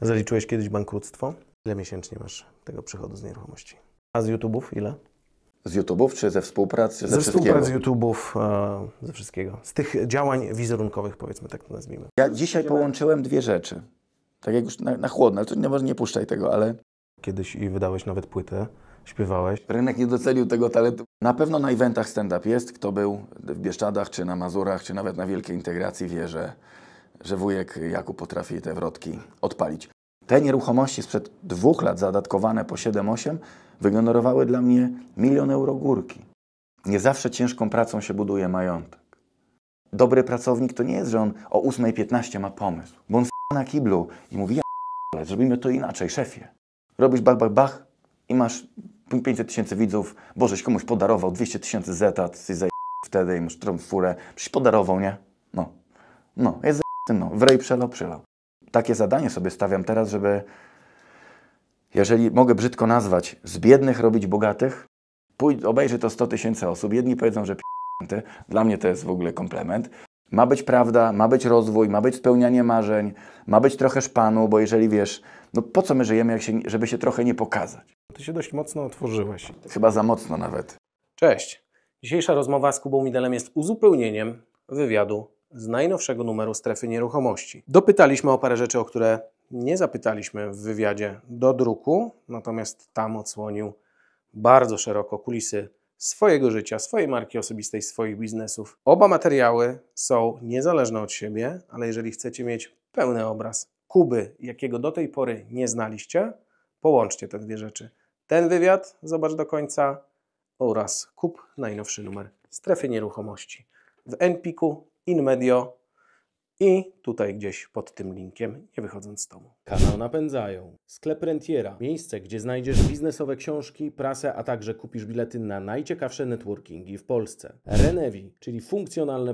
Zaliczyłeś kiedyś bankructwo? Ile miesięcznie masz tego przychodu z nieruchomości? A z YouTube'ów ile? Z YouTube'ów czy ze współpracy? Ze współpracy z YouTube'ów, ze wszystkiego. Z tych działań wizerunkowych, powiedzmy, tak to nazwijmy. Ja dzisiaj połączyłem dwie rzeczy. Tak jak już na chłodno, ale to może nie puszczaj tego, ale... Kiedyś i wydałeś nawet płytę, śpiewałeś. Rynek nie docenił tego talentu. Na pewno na eventach stand-up jest. Kto był w Bieszczadach, czy na Mazurach, czy nawet na Wielkiej Integracji wie, że wujek Jakub potrafi te wrotki odpalić. Te nieruchomości sprzed 2 lat zadatkowane po 7-8 wygenerowały dla mnie 1 000 000 euro górki. Nie zawsze ciężką pracą się buduje majątek. Dobry pracownik to nie jest, że on o 8:15 ma pomysł, bo on na kiblu i mówi, ale zrobimy to inaczej, szefie. Robisz bach, bach, bach i masz 500 000 widzów, bożeś komuś podarował 200 000 zeta, ty zaj wtedy i masz tą furę, przecież podarował, nie? No, jest no, wrej przylał. Takie zadanie sobie stawiam teraz, żeby, jeżeli mogę brzydko nazwać, z biednych robić bogatych, obejrzy to 100 000 osób, jedni powiedzą, że dla mnie to jest w ogóle komplement. Ma być prawda, ma być rozwój, ma być spełnianie marzeń, ma być trochę szpanu, bo jeżeli wiesz, no po co my żyjemy, żeby się trochę nie pokazać? Ty się dość mocno otworzyłeś. Chyba za mocno nawet. Cześć. Dzisiejsza rozmowa z Kubą Midelem jest uzupełnieniem wywiadu z najnowszego numeru Strefy Nieruchomości. Dopytaliśmy o parę rzeczy, o które nie zapytaliśmy w wywiadzie do druku, natomiast tam odsłonił bardzo szeroko kulisy swojego życia, swojej marki osobistej, swoich biznesów. Oba materiały są niezależne od siebie, ale jeżeli chcecie mieć pełny obraz Kuby, jakiego do tej pory nie znaliście, połączcie te dwie rzeczy. Ten wywiad zobacz do końca oraz kup najnowszy numer Strefy Nieruchomości w Empiku, InMedio i tutaj gdzieś pod tym linkiem, nie wychodząc z domu. Kanał napędzają Sklep Rentiera, miejsce, gdzie znajdziesz biznesowe książki, prasę, a także kupisz bilety na najciekawsze networkingi w Polsce. Renewi, czyli funkcjonalne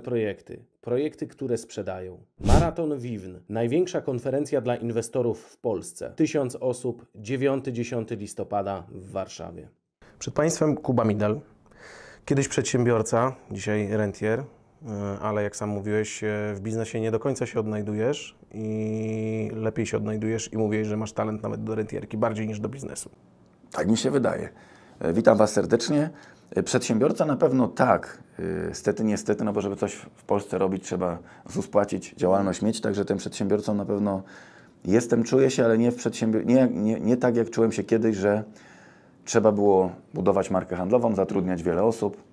projekty, które sprzedają. Maraton Wiwn, największa konferencja dla inwestorów w Polsce. 1000 osób, 9-10 listopada w Warszawie. Przed Państwem Kuba Midel, kiedyś przedsiębiorca, dzisiaj rentier, ale jak sam mówiłeś, w biznesie nie do końca się odnajdujesz i lepiej się odnajdujesz i mówisz, że masz talent nawet do rentierki, bardziej niż do biznesu. Tak mi się wydaje. Witam Was serdecznie. Przedsiębiorca na pewno tak, stety, niestety, no bo żeby coś w Polsce robić, trzeba ZUS płacić, działalność mieć, także tym przedsiębiorcą na pewno jestem, czuję się, ale nie tak jak czułem się kiedyś, że trzeba było budować markę handlową, zatrudniać wiele osób,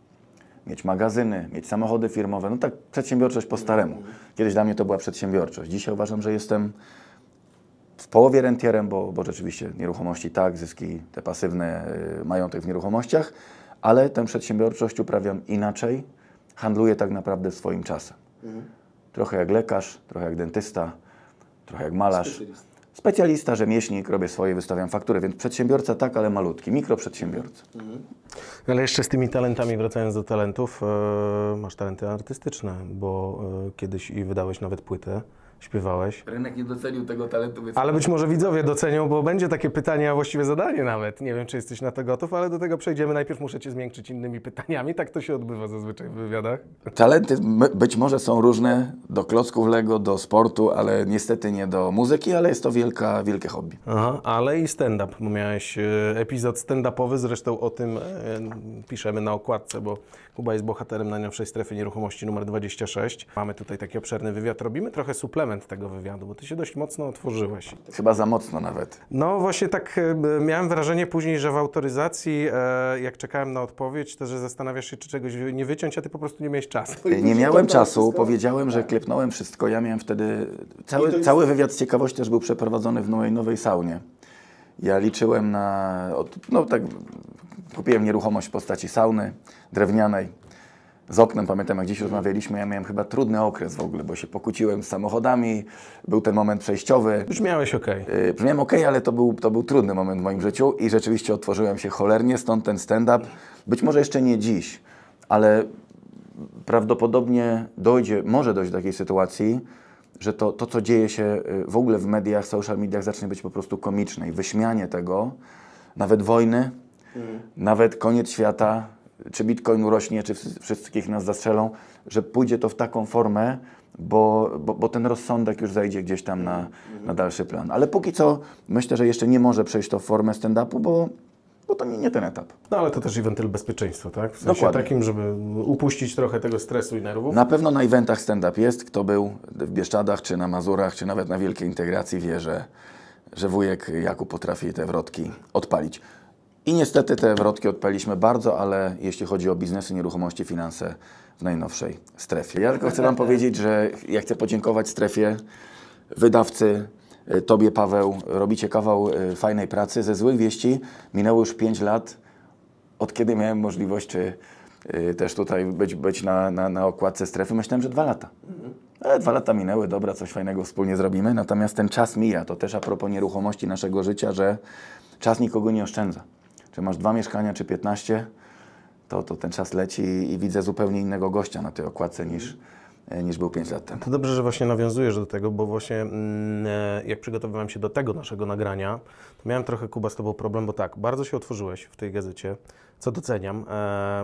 mieć magazyny, mieć samochody firmowe. No tak, przedsiębiorczość po staremu. Kiedyś dla mnie to była przedsiębiorczość. Dzisiaj uważam, że jestem w połowie rentierem, bo rzeczywiście nieruchomości tak, zyski te pasywne, majątek w nieruchomościach, ale tę przedsiębiorczość uprawiam inaczej. Handluję tak naprawdę swoim czasem. Trochę jak lekarz, trochę jak dentysta, trochę jak malarz. Specjalista, rzemieślnik, robię swoje, wystawiam faktury, więc przedsiębiorca tak, ale malutki, mikroprzedsiębiorca. Ale jeszcze z tymi talentami, wracając do talentów, masz talenty artystyczne, bo kiedyś i wydałeś nawet płytę, śpiewałeś. Rynek nie docenił tego talentu. Ale być może widzowie docenią, bo będzie takie pytanie, a właściwie zadanie nawet. Nie wiem, czy jesteś na to gotów, ale do tego przejdziemy. Najpierw muszę Cię zmiękczyć innymi pytaniami. Tak to się odbywa zazwyczaj w wywiadach. Talenty być może są różne, do klocków Lego, do sportu, ale niestety nie do muzyki, ale jest to wielkie hobby. Aha, ale i stand-up, bo miałeś epizod stand-upowy, zresztą o tym piszemy na okładce, bo Kuba jest bohaterem najnowszej Strefy Nieruchomości numer 26. Mamy tutaj taki obszerny wywiad, robimy trochę suplement tego wywiadu, bo Ty się dość mocno otworzyłeś. Chyba za mocno nawet. No właśnie tak miałem wrażenie później, że w autoryzacji, jak czekałem na odpowiedź, to że zastanawiasz się, czy czegoś nie wyciąć, a Ty po prostu nie miałeś czasu. Nie miałem czasu, powiedziałem, że klepnąłem wszystko. Ja miałem wtedy, cały wywiad z ciekawości też był przeprowadzony w mojej nowej saunie. Ja liczyłem kupiłem nieruchomość w postaci sauny drewnianej. Z oknem, pamiętam jak dziś rozmawialiśmy, ja miałem chyba trudny okres w ogóle, bo się pokłóciłem z samochodami, był ten moment przejściowy. Brzmiałeś okej. Brzmiałem okej, ale to był trudny moment w moim życiu i rzeczywiście otworzyłem się cholernie, stąd ten stand-up. Być może jeszcze nie dziś, ale prawdopodobnie może dojść do takiej sytuacji, że to co dzieje się w ogóle w mediach, social mediach zacznie być po prostu komiczne i wyśmianie tego, nawet wojny, nawet koniec świata, czy bitcoin urośnie, czy wszystkich nas zastrzelą, że pójdzie to w taką formę, bo ten rozsądek już zejdzie gdzieś tam na dalszy plan. Ale póki co myślę, że jeszcze nie może przejść to w formę stand-upu, bo to nie ten etap. No ale to też i wentyl bezpieczeństwa, tak? W sensie Dokładnie. takim, żeby upuścić trochę tego stresu i nerwów. Na pewno na eventach stand-up jest. Kto był w Bieszczadach, czy na Mazurach, czy nawet na Wielkiej Integracji wie, że wujek Jakub potrafi te wrotki odpalić. I niestety te wrotki odpaliśmy bardzo, ale jeśli chodzi o biznesy, nieruchomości, finanse w najnowszej strefie. Ja tylko chcę Wam powiedzieć, że ja chcę podziękować strefie, wydawcy, Tobie, Paweł, robicie kawał fajnej pracy. Ze złych wieści minęło już 5 lat, od kiedy miałem możliwość też tutaj być na okładce strefy. Myślałem, że 2 lata. Ale 2 lata minęły, dobra, coś fajnego wspólnie zrobimy. Natomiast ten czas mija. To też a propos nieruchomości naszego życia, że czas nikogo nie oszczędza. Czy masz 2 mieszkania, czy 15, to ten czas leci i widzę zupełnie innego gościa na tej okładce niż był 5 lat temu. To dobrze, że właśnie nawiązujesz do tego, bo właśnie jak przygotowywałem się do tego naszego nagrania, to miałem trochę, Kuba, z Tobą problem, bo tak, bardzo się otworzyłeś w tej gazecie, co doceniam,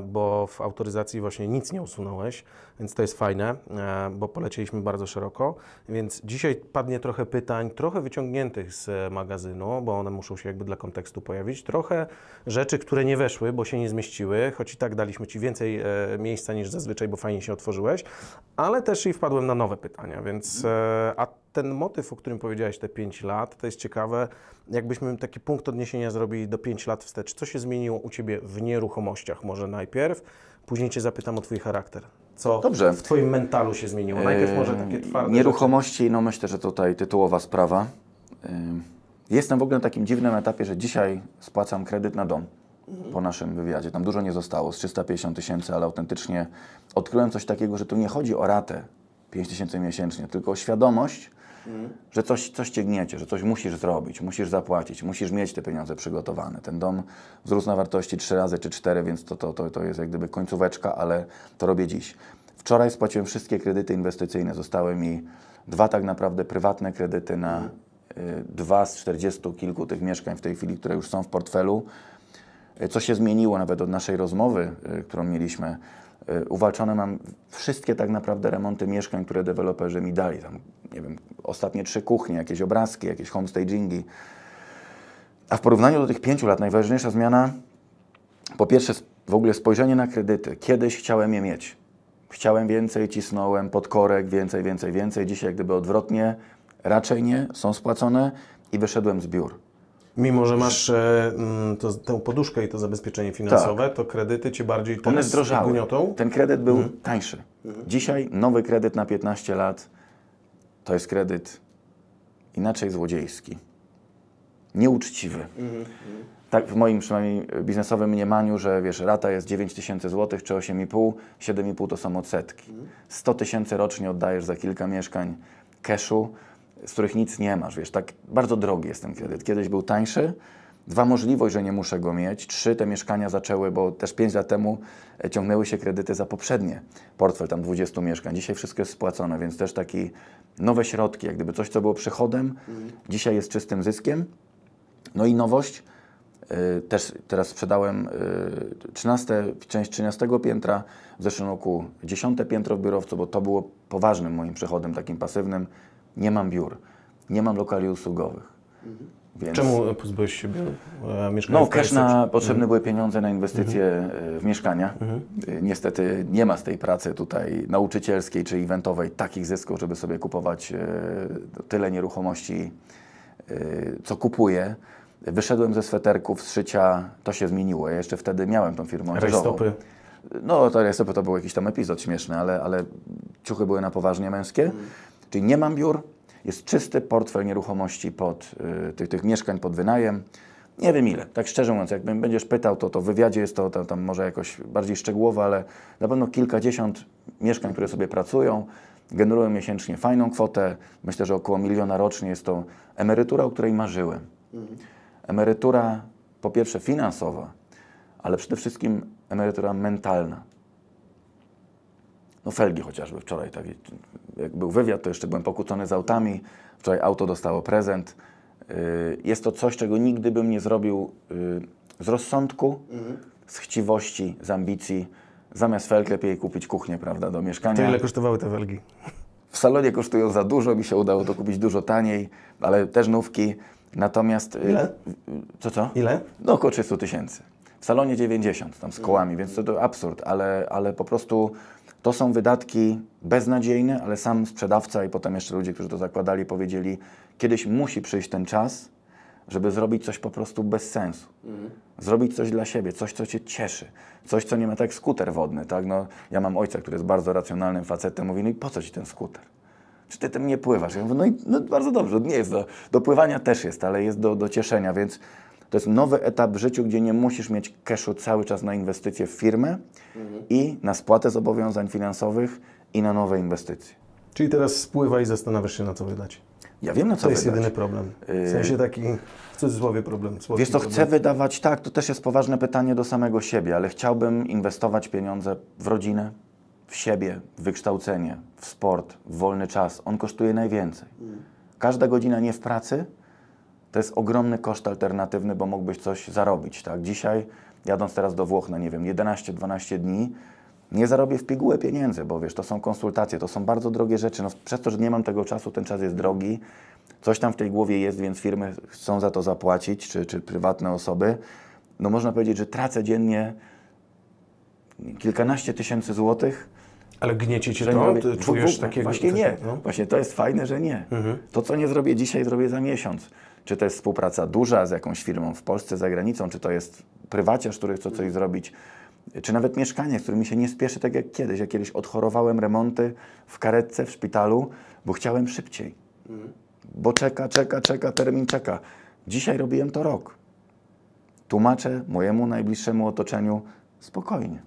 bo w autoryzacji właśnie nic nie usunąłeś, więc to jest fajne, bo polecieliśmy bardzo szeroko, więc dzisiaj padnie trochę pytań, trochę wyciągniętych z magazynu, bo one muszą się jakby dla kontekstu pojawić, trochę rzeczy, które nie weszły, bo się nie zmieściły, choć i tak daliśmy Ci więcej miejsca niż zazwyczaj, bo fajnie się otworzyłeś, ale też i wpadłem na nowe pytania, więc a ten motyw, o którym powiedziałeś, te 5 lat, to jest ciekawe, jakbyśmy taki punkt odniesienia zrobili do 5 lat wstecz. Co się zmieniło u Ciebie w nieruchomościach może najpierw, później Cię zapytam o Twój charakter. Co Dobrze. w Twoim mentalu się zmieniło? Najpierw może takie twarde Nieruchomości, no myślę, że tutaj tytułowa sprawa. Jestem w ogóle na takim dziwnym etapie, że dzisiaj spłacam kredyt na dom po naszym wywiadzie. Tam dużo nie zostało, z 350 000, ale autentycznie odkryłem coś takiego, że tu nie chodzi o ratę 5 000 miesięcznie, tylko o świadomość, że coś Cię gniecie, że coś musisz zrobić, musisz zapłacić, musisz mieć te pieniądze przygotowane. Ten dom wzrósł na wartości 3 razy czy 4, więc to jest jak gdyby końcóweczka, ale to robię dziś. Wczoraj spłaciłem wszystkie kredyty inwestycyjne. Zostały mi 2 tak naprawdę prywatne kredyty na 2 z 40 kilku tych mieszkań w tej chwili, które już są w portfelu. Co się zmieniło nawet od naszej rozmowy, którą mieliśmy, uwalczone mam wszystkie tak naprawdę remonty mieszkań, które deweloperzy mi dali. Tam, nie wiem, ostatnie 3 kuchnie, jakieś obrazki, jakieś homestagingi. A w porównaniu do tych 5 lat najważniejsza zmiana, po pierwsze w ogóle spojrzenie na kredyty. Kiedyś chciałem je mieć. Chciałem więcej, cisnąłem pod korek, więcej. Dzisiaj jak gdyby odwrotnie, raczej nie, są spłacone i wyszedłem z biur. Mimo, że masz tę poduszkę i to zabezpieczenie finansowe, to kredyty Cię bardziej One teraz zdrożały. gniotą? Ten kredyt był tańszy. Dzisiaj nowy kredyt na 15 lat to jest kredyt inaczej złodziejski, nieuczciwy. Tak w moim przynajmniej biznesowym mniemaniu, że wiesz, rata jest 9 000 złotych czy 8,5, 7,5 to są odsetki. 100 000 rocznie oddajesz za kilka mieszkań cashu, z których nic nie masz, wiesz, tak bardzo drogi jest ten kredyt. Kiedyś był tańszy, 2, możliwość, że nie muszę go mieć, 3, te mieszkania zaczęły, bo też 5 lat temu ciągnęły się kredyty za poprzednie portfel tam 20 mieszkań. Dzisiaj wszystko jest spłacone, więc też takie nowe środki, jak gdyby coś, co było przychodem, dzisiaj jest czystym zyskiem. No i nowość, też teraz sprzedałem część 13 piętra, w zeszłym roku 10 piętro w biurowcu, bo to było poważnym moim przychodem, takim pasywnym. Nie mam biur, nie mam lokali usługowych. Więc... Czemu pozbyłeś się mieszkania? No, cash potrzebne były pieniądze na inwestycje w mieszkania. Niestety nie ma z tej pracy tutaj nauczycielskiej czy eventowej takich zysków, żeby sobie kupować tyle nieruchomości, co kupuję. Wyszedłem ze sweterków, z szycia, to się zmieniło. Ja jeszcze wtedy miałem tą firmę odzieżową. Rajstopy. No, to rajstopy to był jakiś tam epizod śmieszny, ale ciuchy były na poważnie męskie. Czyli nie mam biur, jest czysty portfel nieruchomości tych mieszkań pod wynajem. Nie wiem ile, tak szczerze mówiąc, jak będziesz pytał, to w wywiadzie jest to tam może jakoś bardziej szczegółowo, ale na pewno kilkadziesiąt mieszkań, które sobie pracują, generują miesięcznie fajną kwotę. Myślę, że około 1 000 000 rocznie jest to emerytura, o której marzyłem. Emerytura po pierwsze finansowa, ale przede wszystkim emerytura mentalna. No felgi chociażby wczoraj, tak, jak był wywiad, to jeszcze byłem pokłócony z autami, wczoraj auto dostało prezent. Jest to coś, czego nigdy bym nie zrobił z rozsądku, z chciwości, z ambicji. Zamiast felg lepiej kupić kuchnię, prawda, do mieszkania. To ile kosztowały te felgi? w salonie kosztują za dużo, mi się udało to kupić dużo taniej, ale też nówki. Natomiast... Ile? Co? Ile? No około 300 000. W salonie 90, tam z kołami, więc to absurd, ale po prostu to są wydatki beznadziejne, ale sam sprzedawca i potem jeszcze ludzie, którzy to zakładali, powiedzieli, kiedyś musi przyjść ten czas, żeby zrobić coś po prostu bez sensu. Zrobić coś dla siebie, coś, co Cię cieszy. Coś, co nie ma tak jak skuter wodny, tak? No, ja mam ojca, który jest bardzo racjonalnym facetem, mówi, no i po co Ci ten skuter? Czy Ty tym nie pływasz? Ja mówię, no bardzo dobrze, nie jest do pływania też jest, ale jest do cieszenia, więc to jest nowy etap w życiu, gdzie nie musisz mieć cashu cały czas na inwestycje w firmę i na spłatę zobowiązań finansowych i na nowe inwestycje. Czyli teraz spływaj i zastanawiasz się, na co wydać. Ja wiem, na co To jest wydać. jedyny problem. W sensie taki, w cudzysłowie problem. Wiesz co, chcę wydawać, tak, to też jest poważne pytanie do samego siebie, ale chciałbym inwestować pieniądze w rodzinę, w siebie, w wykształcenie, w sport, w wolny czas. On kosztuje najwięcej. Każda godzina nie w pracy to jest ogromny koszt alternatywny, bo mógłbyś coś zarobić, tak? Dzisiaj, jadąc teraz do Włoch na, nie wiem, 11-12 dni, nie zarobię w pigułę pieniędzy, bo wiesz, to są konsultacje, to są bardzo drogie rzeczy. No, przez to, że nie mam tego czasu, ten czas jest drogi. Coś tam w tej głowie jest, więc firmy chcą za to zapłacić, czy prywatne osoby. No można powiedzieć, że tracę dziennie kilkanaście tysięcy złotych. Ale gniecie Cię Że nie to? robię- Ty czujesz takiego? Właśnie nie. No. Właśnie to jest fajne, że nie. To, co nie zrobię dzisiaj, zrobię za miesiąc. Czy to jest współpraca duża z jakąś firmą w Polsce, za granicą, czy to jest prywaciarz, który chce coś zrobić, czy nawet mieszkanie, z którym mi się nie spieszy tak jak kiedyś. Ja kiedyś odchorowałem remonty w karetce, w szpitalu, bo chciałem szybciej. Bo czeka, termin czeka. Dzisiaj robiłem to rok. Tłumaczę mojemu najbliższemu otoczeniu spokojnie.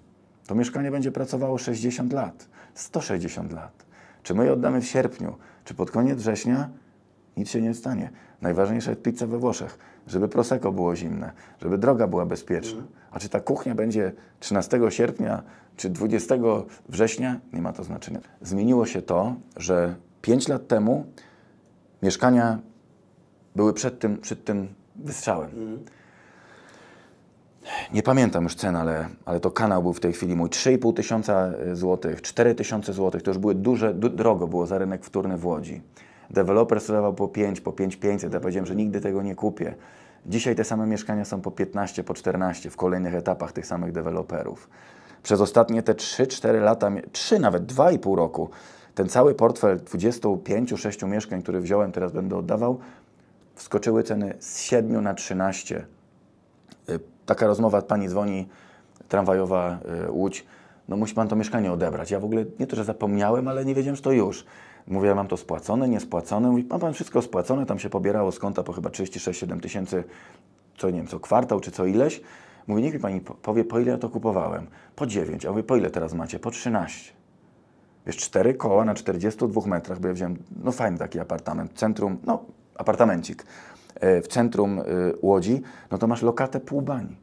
To mieszkanie będzie pracowało 60 lat, 160 lat. Czy my je oddamy w sierpniu, czy pod koniec września, nic się nie stanie. Najważniejsza jest pizza we Włoszech, żeby Prosecco było zimne, żeby droga była bezpieczna. A czy ta kuchnia będzie 13 sierpnia, czy 20 września, nie ma to znaczenia. Zmieniło się to, że 5 lat temu mieszkania były przed tym wystrzałem. Nie pamiętam już cen, ale to kanał był w tej chwili mój. 3,5 tysiąca złotych, 4 tysiące złotych, to już były drogo było za rynek wtórny w Łodzi. Deweloper sprzedawał po 5,500. Ja powiedziałem, że nigdy tego nie kupię. Dzisiaj te same mieszkania są po 15, po 14 w kolejnych etapach tych samych deweloperów. Przez ostatnie te 3-4 lata, 3 nawet 2,5 roku, ten cały portfel 25-6 mieszkań, który wziąłem, teraz będę oddawał, wskoczyły ceny z 7 na 13. Taka rozmowa, pani dzwoni, tramwajowa Łódź, no musi pan to mieszkanie odebrać. Ja w ogóle nie to, że zapomniałem, ale nie wiedziałem, że to już. Mówię, mam to spłacone, niespłacone. Mówi, ma pan wszystko spłacone, tam się pobierało z konta po chyba 36-7 tysięcy, co nie wiem, co kwartał, czy co ileś. Mówi, niech mi pani powie, po ile ja to kupowałem. Po 9, a mówię, po ile teraz macie? Po 13. Wiesz, 4 koła na 42 metrach, bo ja wziąłem, no fajny taki apartament, centrum, no apartamencik w centrum Łodzi, no to masz lokatę pół bani.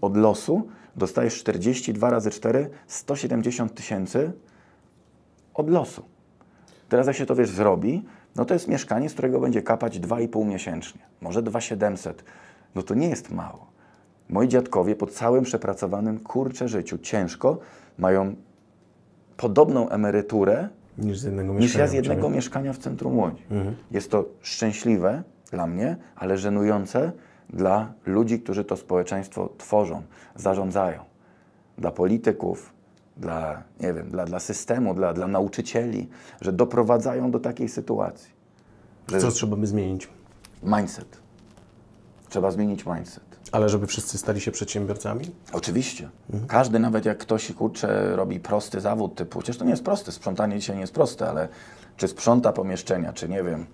Od losu dostajesz 42 razy 4, 170 tysięcy od losu. Teraz jak się to, wiesz, zrobi, no to jest mieszkanie, z którego będzie kapać 2,5 miesięcznie, może 2,700. No to nie jest mało. Moi dziadkowie po całym przepracowanym, kurczę, życiu, ciężko, mają podobną emeryturę niż ja z jednego mieszkania w centrum Łodzi. Jest to szczęśliwe dla mnie, ale żenujące dla ludzi, którzy to społeczeństwo tworzą, zarządzają. Dla polityków, dla, nie wiem, dla systemu, dla nauczycieli, że doprowadzają do takiej sytuacji. Co trzeba by zmienić? Mindset. Trzeba zmienić mindset. Ale żeby wszyscy stali się przedsiębiorcami? Oczywiście. Każdy, nawet jak ktoś, kurczę, robi prosty zawód typu, chociaż to nie jest prosty, sprzątanie dzisiaj nie jest proste, ale czy sprząta pomieszczenia, czy nie wiem,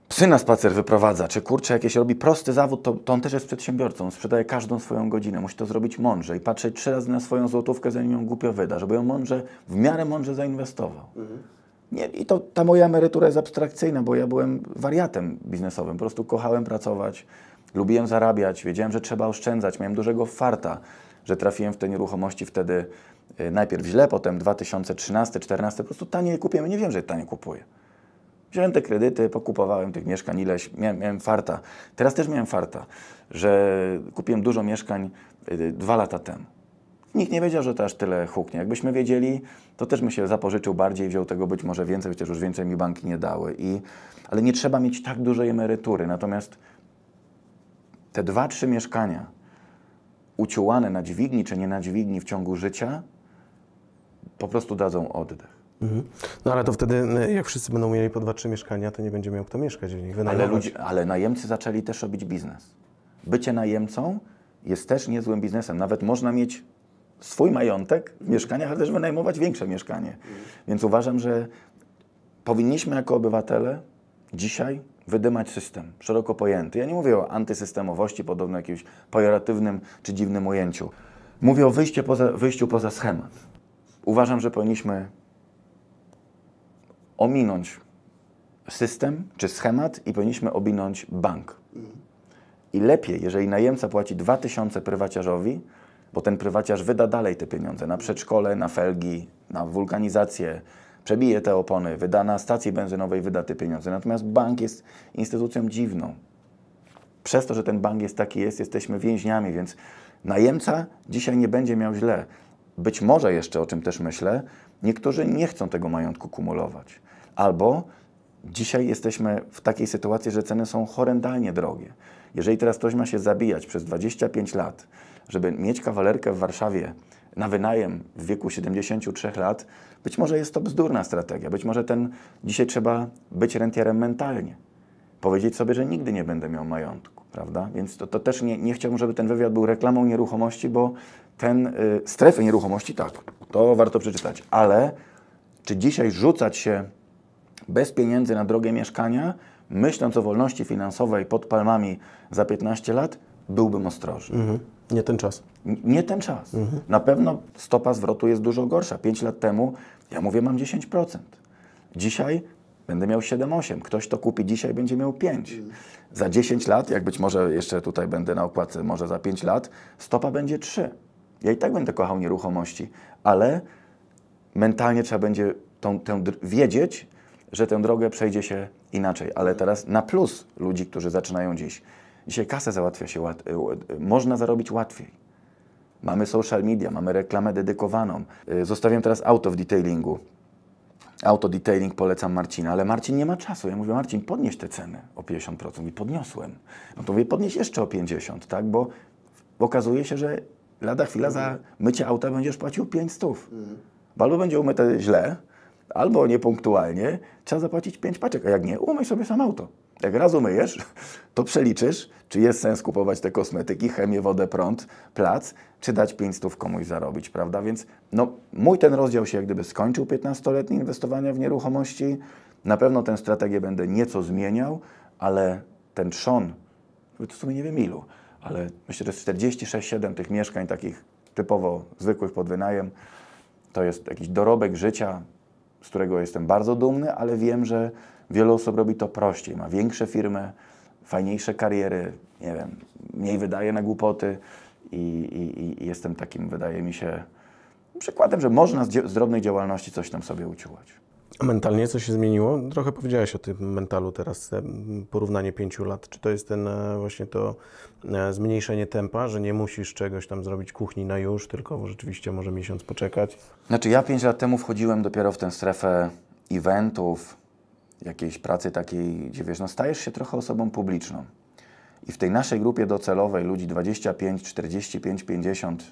psy na spacer wyprowadza, czy kurczę jakieś robi prosty zawód, to on też jest przedsiębiorcą, on sprzedaje każdą swoją godzinę, musi to zrobić mądrze i patrzeć 3 razy na swoją złotówkę, zanim ją głupio wyda, żeby ją w miarę mądrze zainwestował. Nie, i to ta moja emerytura jest abstrakcyjna, bo ja byłem wariatem biznesowym, po prostu kochałem pracować, lubiłem zarabiać, wiedziałem, że trzeba oszczędzać, miałem dużego farta, że trafiłem w te nieruchomości wtedy najpierw źle, potem 2013-2014, po prostu taniej kupiłem, nie wiem, że taniej kupuję. Wziąłem te kredyty, pokupowałem tych mieszkań ileś, miałem farta. Teraz też miałem farta, że kupiłem dużo mieszkań 2 lata temu. Nikt nie wiedział, że to aż tyle huknie. Jakbyśmy wiedzieli, to też bym się zapożyczył bardziej, wziął tego być może więcej, chociaż już więcej mi banki nie dały. Ale nie trzeba mieć tak dużej emerytury. Natomiast te 2-3 mieszkania uciułane na dźwigni czy nie na dźwigni w ciągu życia po prostu dadzą oddech. No ale to wtedy, jak wszyscy będą mieli po 2-3 mieszkania, to nie będzie miał kto mieszkać w nich, wynajmować. Ale najemcy zaczęli też robić biznes. Bycie najemcą jest też niezłym biznesem. Nawet można mieć swój majątek w mieszkaniach, ale też wynajmować większe mieszkanie. Więc uważam, że powinniśmy jako obywatele dzisiaj wydymać system szeroko pojęty. Ja nie mówię o antysystemowości, podobno jakimś pejoratywnym czy dziwnym ujęciu. Mówię o wyjściu poza schemat. Uważam, że powinniśmy ominąć system czy schemat i powinniśmy ominąć bank. I lepiej, jeżeli najemca płaci 2000 prywaciarzowi, bo ten prywaciarz wyda dalej te pieniądze na przedszkole, na felgi, na wulkanizację, przebije te opony, wyda na stacji benzynowej, wyda te pieniądze. Natomiast bank jest instytucją dziwną. Przez to, że ten bank jest taki jesteśmy więźniami, więc najemca dzisiaj nie będzie miał źle. Być może jeszcze, o czym też myślę, niektórzy nie chcą tego majątku kumulować. Albo dzisiaj jesteśmy w takiej sytuacji, że ceny są horrendalnie drogie. Jeżeli teraz ktoś ma się zabijać przez 25 lat, żeby mieć kawalerkę w Warszawie na wynajem w wieku 73 lat, być może jest to bzdurna strategia. Być może dzisiaj trzeba być rentierem mentalnie. Powiedzieć sobie, że nigdy nie będę miał majątku, prawda? Więc to też nie chciałbym, żeby ten wywiad był reklamą nieruchomości, bo strefy nieruchomości, tak, to warto przeczytać. Ale czy dzisiaj rzucać się bez pieniędzy na drogie mieszkania, myśląc o wolności finansowej pod palmami za 15 lat, byłbym ostrożny. Nie ten czas. Nie ten czas. Na pewno stopa zwrotu jest dużo gorsza. 5 lat temu, ja mówię, mam 10%. Dzisiaj będę miał 7-8. Ktoś to kupi dzisiaj, będzie miał 5. Za 10 lat, jak być może jeszcze tutaj będę na okładce, może za 5 lat, stopa będzie 3. Ja i tak będę kochał nieruchomości, ale mentalnie trzeba będzie wiedzieć, że tę drogę przejdzie się inaczej. Ale teraz na plus ludzi, którzy zaczynają dziś. Dzisiaj kasę załatwia się, można zarobić łatwiej. Mamy social media, mamy reklamę dedykowaną. Zostawiam teraz auto w detailingu. Autodetailing polecam Marcina, ale Marcin nie ma czasu. Ja mówię, Marcin, podnieś te ceny o 50%. I podniosłem. No to mówię, podnieś jeszcze o 50%, tak? Bo okazuje się, że lada chwila za mycie auta będziesz płacił 500. Albo będzie umyte źle, albo niepunktualnie, trzeba zapłacić 5 paczek. A jak nie, umyj sobie sam auto. Jak raz umyjesz, to przeliczysz, czy jest sens kupować te kosmetyki, chemię, wodę, prąd, plac, czy dać 500 komuś zarobić, prawda? Więc mój ten rozdział się jak gdyby skończył, 15-letnie inwestowania w nieruchomości. Na pewno tę strategię będę nieco zmieniał, ale ten trzon, to w sumie nie wiem ilu, ale myślę, że 46-7 tych mieszkań takich typowo zwykłych pod wynajem, to jest jakiś dorobek życia, z którego jestem bardzo dumny, ale wiem, że wiele osób robi to prościej, ma większe firmy, fajniejsze kariery, nie wiem, mniej wydaje na głupoty i jestem takim, wydaje mi się, przykładem, że można z drobnej działalności coś tam sobie uciułać. A mentalnie coś się zmieniło? Trochę powiedziałeś o tym mentalu teraz, porównanie 5 lat. Czy to jest właśnie to zmniejszenie tempa, że nie musisz czegoś tam zrobić kuchni na już, tylko rzeczywiście może miesiąc poczekać? Znaczy ja 5 lat temu wchodziłem dopiero w tę strefę eventów, jakiejś pracy takiej, gdzie wiesz, stajesz się trochę osobą publiczną. I w tej naszej grupie docelowej ludzi 25, 45, 50,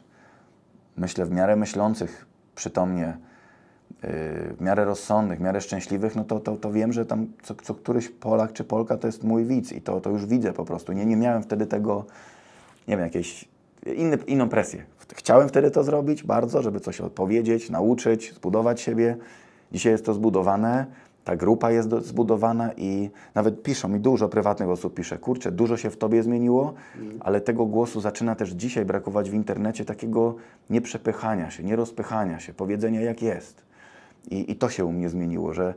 myślę w miarę myślących przytomnie, w miarę rozsądnych, w miarę szczęśliwych, to wiem, że tam co któryś Polak czy Polka to jest mój widz i to już widzę po prostu. Nie miałem wtedy tego, nie wiem, jakiejś inną presję. Chciałem wtedy to zrobić bardzo, żeby coś odpowiedzieć, nauczyć, zbudować siebie. Dzisiaj jest to zbudowane, ta grupa jest zbudowana i nawet piszą mi, dużo prywatnych osób pisze, kurczę, dużo się w Tobie zmieniło, ale tego głosu zaczyna też dzisiaj brakować w internecie, takiego nieprzepychania się, nierozpychania się, powiedzenia jak jest. I to się u mnie zmieniło, że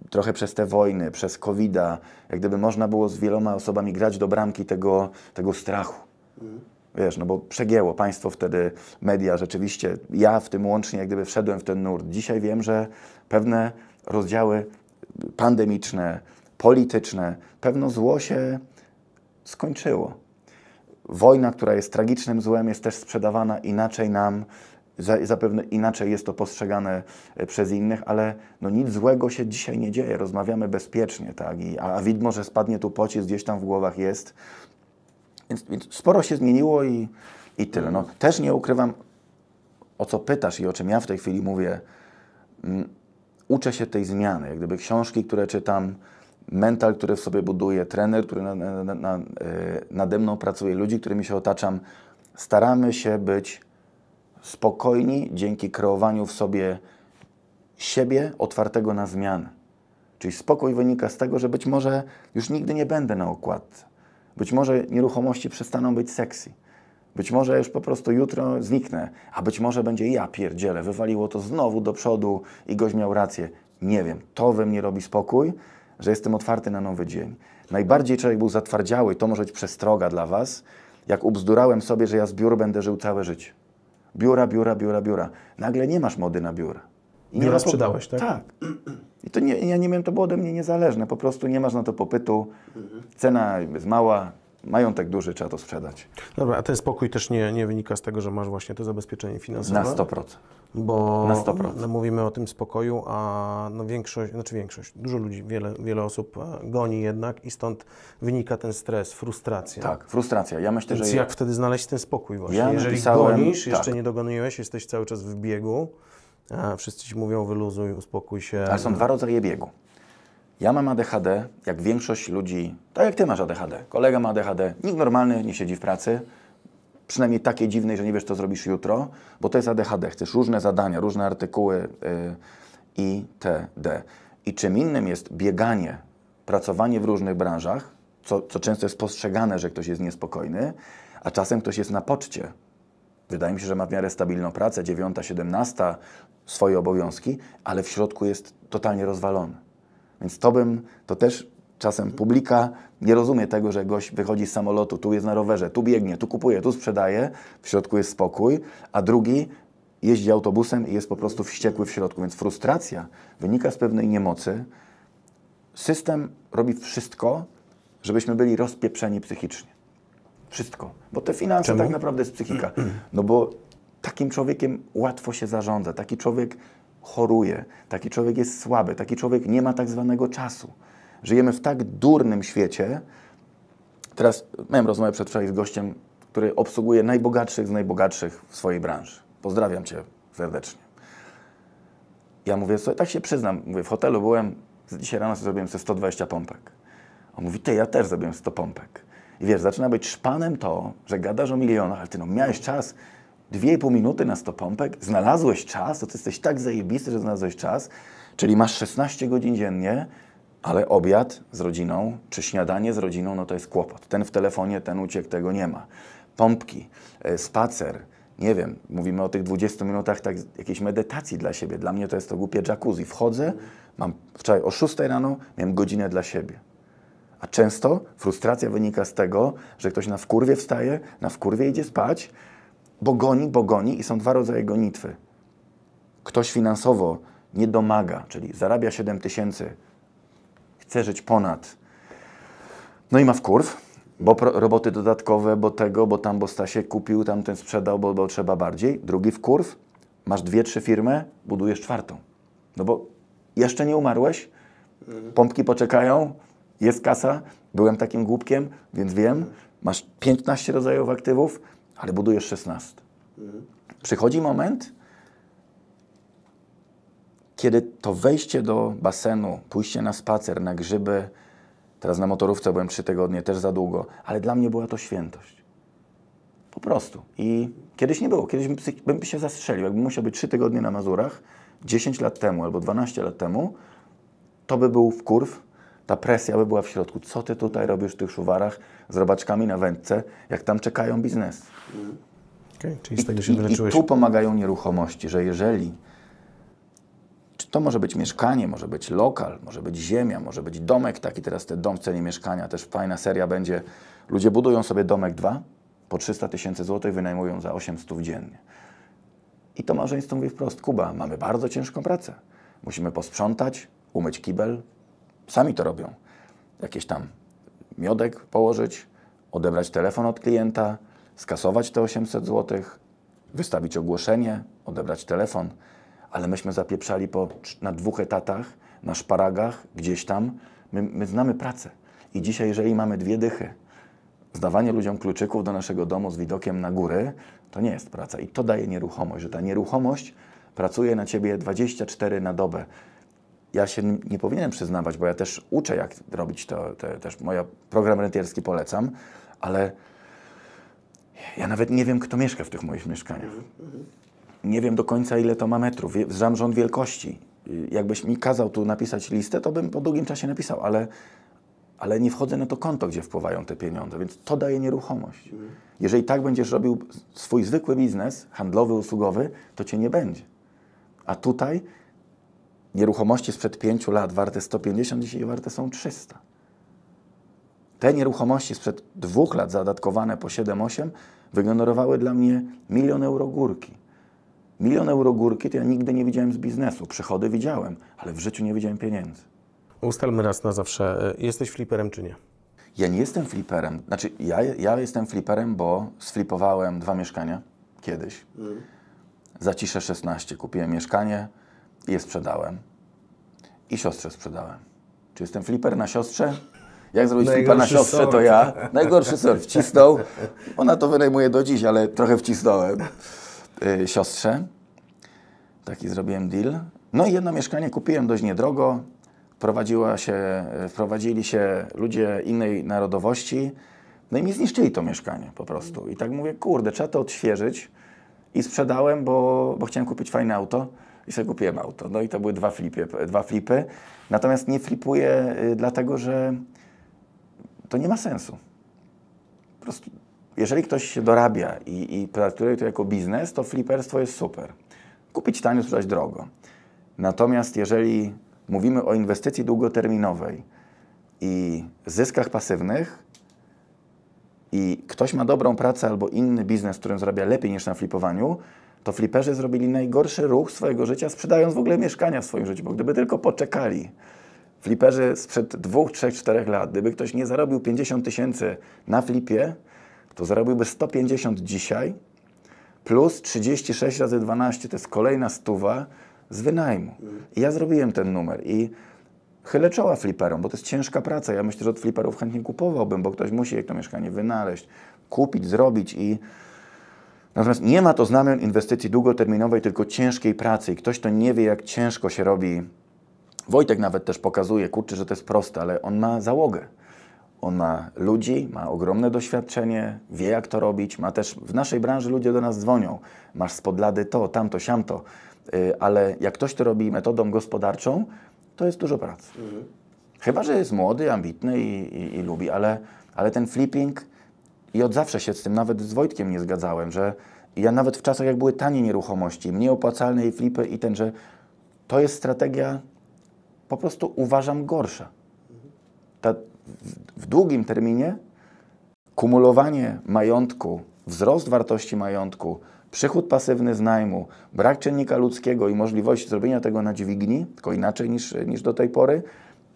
trochę przez te wojny, przez COVID-a, jak gdyby można było z wieloma osobami grać do bramki tego strachu. Wiesz, bo przegięło państwo wtedy, media, rzeczywiście, ja w tym łącznie jak gdyby wszedłem w ten nurt. Dzisiaj wiem, że pewne rozdziały pandemiczne, polityczne, pewno zło się skończyło. wojna, która jest tragicznym złem, jest też sprzedawana inaczej nam, zapewne inaczej jest to postrzegane przez innych, ale no nic złego się dzisiaj nie dzieje, rozmawiamy bezpiecznie, tak? A widmo, że spadnie tu pocisk, gdzieś tam w głowach jest. Więc sporo się zmieniło i tyle. No, też nie ukrywam, o co pytasz i o czym ja w tej chwili mówię. Uczę się tej zmiany, jak gdyby książki, które czytam, mental, który w sobie buduję, trener, który nade mną pracuje, ludzi, którymi się otaczam. Staramy się być spokojni dzięki kreowaniu w sobie siebie otwartego na zmianę. Czyli spokój wynika z tego, że być może już nigdy nie będę na okładce. Być może nieruchomości przestaną być sexy. Być może już po prostu jutro zniknę, a być może będzie ja pierdzielę, wywaliło to znowu do przodu i gość miał rację. Nie wiem, to we mnie robi spokój, że jestem otwarty na nowy dzień. Najbardziej człowiek był zatwardziały, to może być przestroga dla was, jak ubzdurałem sobie, że ja z biur będę żył całe życie. Biura, biura, biura, biura. Nagle nie masz mody na biura. I biura sprzedałeś, tak? Tak. I to nie, ja nie wiem, to było ode mnie niezależne. Po prostu nie masz na to popytu. Cena jest mała. Majątek duży, trzeba to sprzedać. Dobra, a ten spokój też nie wynika z tego, że masz właśnie to zabezpieczenie finansowe? Na 100%. Bo na 100%. Mówimy o tym spokoju, a no dużo ludzi, wiele osób goni jednak i stąd wynika ten stres, frustracja. Tak, frustracja. Ja myślę, Więc że... jak wtedy znaleźć ten spokój właśnie? Ja Jeżeli napisałem, gonisz, tak. jeszcze nie dogoniłeś, jesteś cały czas w biegu, a wszyscy ci mówią wyluzuj, uspokój się. Ale są dwa rodzaje biegu. Ja mam ADHD, jak większość ludzi, tak jak ty masz ADHD, kolega ma ADHD, nikt normalny nie siedzi w pracy, przynajmniej takiej dziwnej, że nie wiesz, co zrobisz jutro, bo to jest ADHD. Chcesz różne zadania, różne artykuły itd. I czym innym jest bieganie, pracowanie w różnych branżach, co często jest postrzegane, że ktoś jest niespokojny, a czasem ktoś jest na poczcie. Wydaje mi się, że ma w miarę stabilną pracę, 9, 17, swoje obowiązki, ale w środku jest totalnie rozwalony. Więc to też czasem publika nie rozumie tego, że gość wychodzi z samolotu, tu jest na rowerze, tu biegnie, tu kupuje, tu sprzedaje, w środku jest spokój, a drugi jeździ autobusem i jest po prostu wściekły w środku. Więc frustracja wynika z pewnej niemocy. System robi wszystko, żebyśmy byli rozpieprzeni psychicznie. Wszystko. Bo te finanse Czemu? tak naprawdę jest psychika. No bo takim człowiekiem łatwo się zarządza. Taki człowiek choruje. Taki człowiek jest słaby. Taki człowiek nie ma tak zwanego czasu. Żyjemy w tak durnym świecie. Teraz miałem rozmowę przedwczoraj z gościem, który obsługuje najbogatszych z najbogatszych w swojej branży. Pozdrawiam Cię serdecznie. Ja mówię, sobie, tak się przyznam, mówię, w hotelu byłem, dzisiaj rano sobie zrobiłem 120 pompek. On mówi, ty, ja też zrobiłem 100 pompek. I wiesz, zaczyna być szpanem to, że gadasz o milionach, ale ty no miałeś czas 2,5 minuty na 100 pompek, znalazłeś czas, to ty jesteś tak zajebisty, że znalazłeś czas, czyli masz 16 godzin dziennie, ale obiad z rodziną, czy śniadanie z rodziną, no to jest kłopot. Ten w telefonie, ten uciekł, tego nie ma. Pompki, spacer, nie wiem, mówimy o tych 20 minutach tak, jakiejś medytacji dla siebie. Dla mnie to jest to głupie jacuzzi. Wchodzę, mam wczoraj o 6 rano, miałem godzinę dla siebie. A często frustracja wynika z tego, że ktoś na wkurwie wstaje, na wkurwie idzie spać, bo goni i są dwa rodzaje gonitwy. Ktoś finansowo nie domaga, czyli zarabia 7 000, chce żyć ponad, no i ma wkurw, bo roboty dodatkowe, bo tego, bo tam, bo Stasiek kupił, tamten sprzedał, bo trzeba bardziej. Drugi wkurw, masz 2-3 firmy, budujesz 4. No bo jeszcze nie umarłeś, pompki poczekają, jest kasa, byłem takim głupkiem, więc wiem, masz 15 rodzajów aktywów, ale budujesz 16. Przychodzi moment, kiedy to wejście do basenu, pójście na spacer, na grzyby, teraz na motorówce byłem 3 tygodnie, też za długo, ale dla mnie była to świętość. Po prostu. I kiedyś nie było, kiedyś bym się zastrzelił, jakbym musiał być 3 tygodnie na Mazurach, 10 lat temu albo 12 lat temu, to by był wkurw, ta presja by była w środku. Co ty tutaj robisz w tych szuwarach z robaczkami na wędce, jak tam czekają biznes? Okay, czyli z tego się wyleczyłeś. I tu pomagają nieruchomości, że jeżeli to może być mieszkanie, może być lokal, może być ziemia, może być domek taki, teraz ten dom w cenie mieszkania, też fajna seria będzie. Ludzie budują sobie domek 2, po 300 000 złotych wynajmują za 800 dziennie. I to małżeństwo mówi wprost, Kuba, mamy bardzo ciężką pracę. Musimy posprzątać, umyć kibel, sami to robią. Jakieś tam miodek położyć, odebrać telefon od klienta, skasować te 800 zł, wystawić ogłoszenie, odebrać telefon, ale myśmy zapieprzali na 2 etatach, na szparagach, gdzieś tam. My znamy pracę. I dzisiaj, jeżeli mamy 2 dychy, zdawanie ludziom kluczyków do naszego domu z widokiem na góry, to nie jest praca. I to daje nieruchomość, że ta nieruchomość pracuje na Ciebie 24 na dobę. Ja się nie powinienem przyznawać, bo ja też uczę, jak robić to, też moja program rentierski polecam, ale ja nawet nie wiem, kto mieszka w tych moich mieszkaniach. Nie wiem do końca, ile to ma metrów, znam rząd wielkości. Jakbyś mi kazał tu napisać listę, to bym po długim czasie napisał, ale nie wchodzę na to konto, gdzie wpływają te pieniądze, więc to daje nieruchomość. Jeżeli tak będziesz robił swój zwykły biznes, handlowy, usługowy, to Cię nie będzie. A tutaj nieruchomości sprzed 5 lat warte 150, dzisiaj warte są 300. Te nieruchomości sprzed 2 lat zadatkowane po 7-8 wygenerowały dla mnie 1 000 000 euro górki. 1 000 000 euro górki to ja nigdy nie widziałem z biznesu. Przychody widziałem, ale w życiu nie widziałem pieniędzy. Ustalmy raz na zawsze, jesteś fliperem czy nie? Ja nie jestem fliperem. Znaczy, ja jestem fliperem, bo sflipowałem 2 mieszkania kiedyś. Za ciszę 16 kupiłem mieszkanie i je sprzedałem. I siostrze sprzedałem. Czy jestem fliper na siostrze? Jak zrobić flipa na siostrze, to ja. Najgorszy sort. Wcisnął. Ona to wynajmuje do dziś, ale trochę wcisnąłem siostrze. Taki zrobiłem deal. No i jedno mieszkanie kupiłem dość niedrogo. Wprowadzili się ludzie innej narodowości. No i mi zniszczyli to mieszkanie po prostu. I tak mówię, kurde, trzeba to odświeżyć. I sprzedałem, bo chciałem kupić fajne auto. I sobie kupiłem auto. No i to były 2 flipy. Natomiast nie flipuję dlatego, że to nie ma sensu. Po prostu, jeżeli ktoś się dorabia i traktuje to jako biznes, to fliperstwo jest super. Kupić tanio, sprzedać drogo. Natomiast jeżeli mówimy o inwestycji długoterminowej i zyskach pasywnych i ktoś ma dobrą pracę albo inny biznes, w którym zarabia lepiej niż na flipowaniu, to fliperzy zrobili najgorszy ruch swojego życia, sprzedając w ogóle mieszkania w swoim życiu, bo gdyby tylko poczekali, fliperzy sprzed 2, 3, 4 lat, gdyby ktoś nie zarobił 50 000 na flipie, to zarobiłby 150 dzisiaj, plus 36 razy 12, to jest kolejna 100 z wynajmu. I ja zrobiłem ten numer i chylę czoła fliperom, bo to jest ciężka praca. Ja myślę, że od fliperów chętnie kupowałbym, bo ktoś musi to mieszkanie wynaleźć, kupić, zrobić i... Natomiast nie ma to znamion inwestycji długoterminowej, tylko ciężkiej pracy. I ktoś, kto nie wie, jak ciężko się robi... Wojtek nawet też pokazuje, kurczę, że to jest proste, ale on ma załogę. On ma ludzi, ma ogromne doświadczenie, wie, jak to robić. Ma też w naszej branży ludzie do nas dzwonią. Masz spod lady to, tamto, siamto. Ale jak ktoś to robi metodą gospodarczą, to jest dużo pracy. Chyba że jest młody, ambitny i lubi, ale ten flipping... I od zawsze się z tym, nawet z Wojtkiem nie zgadzałem, że ja nawet w czasach, jak były tanie nieruchomości, mniej opłacalne i flipy i że to jest strategia, po prostu uważam, gorsza. W długim terminie kumulowanie majątku, wzrost wartości majątku, przychód pasywny z najmu, brak czynnika ludzkiego i możliwość zrobienia tego na dźwigni, tylko inaczej niż do tej pory,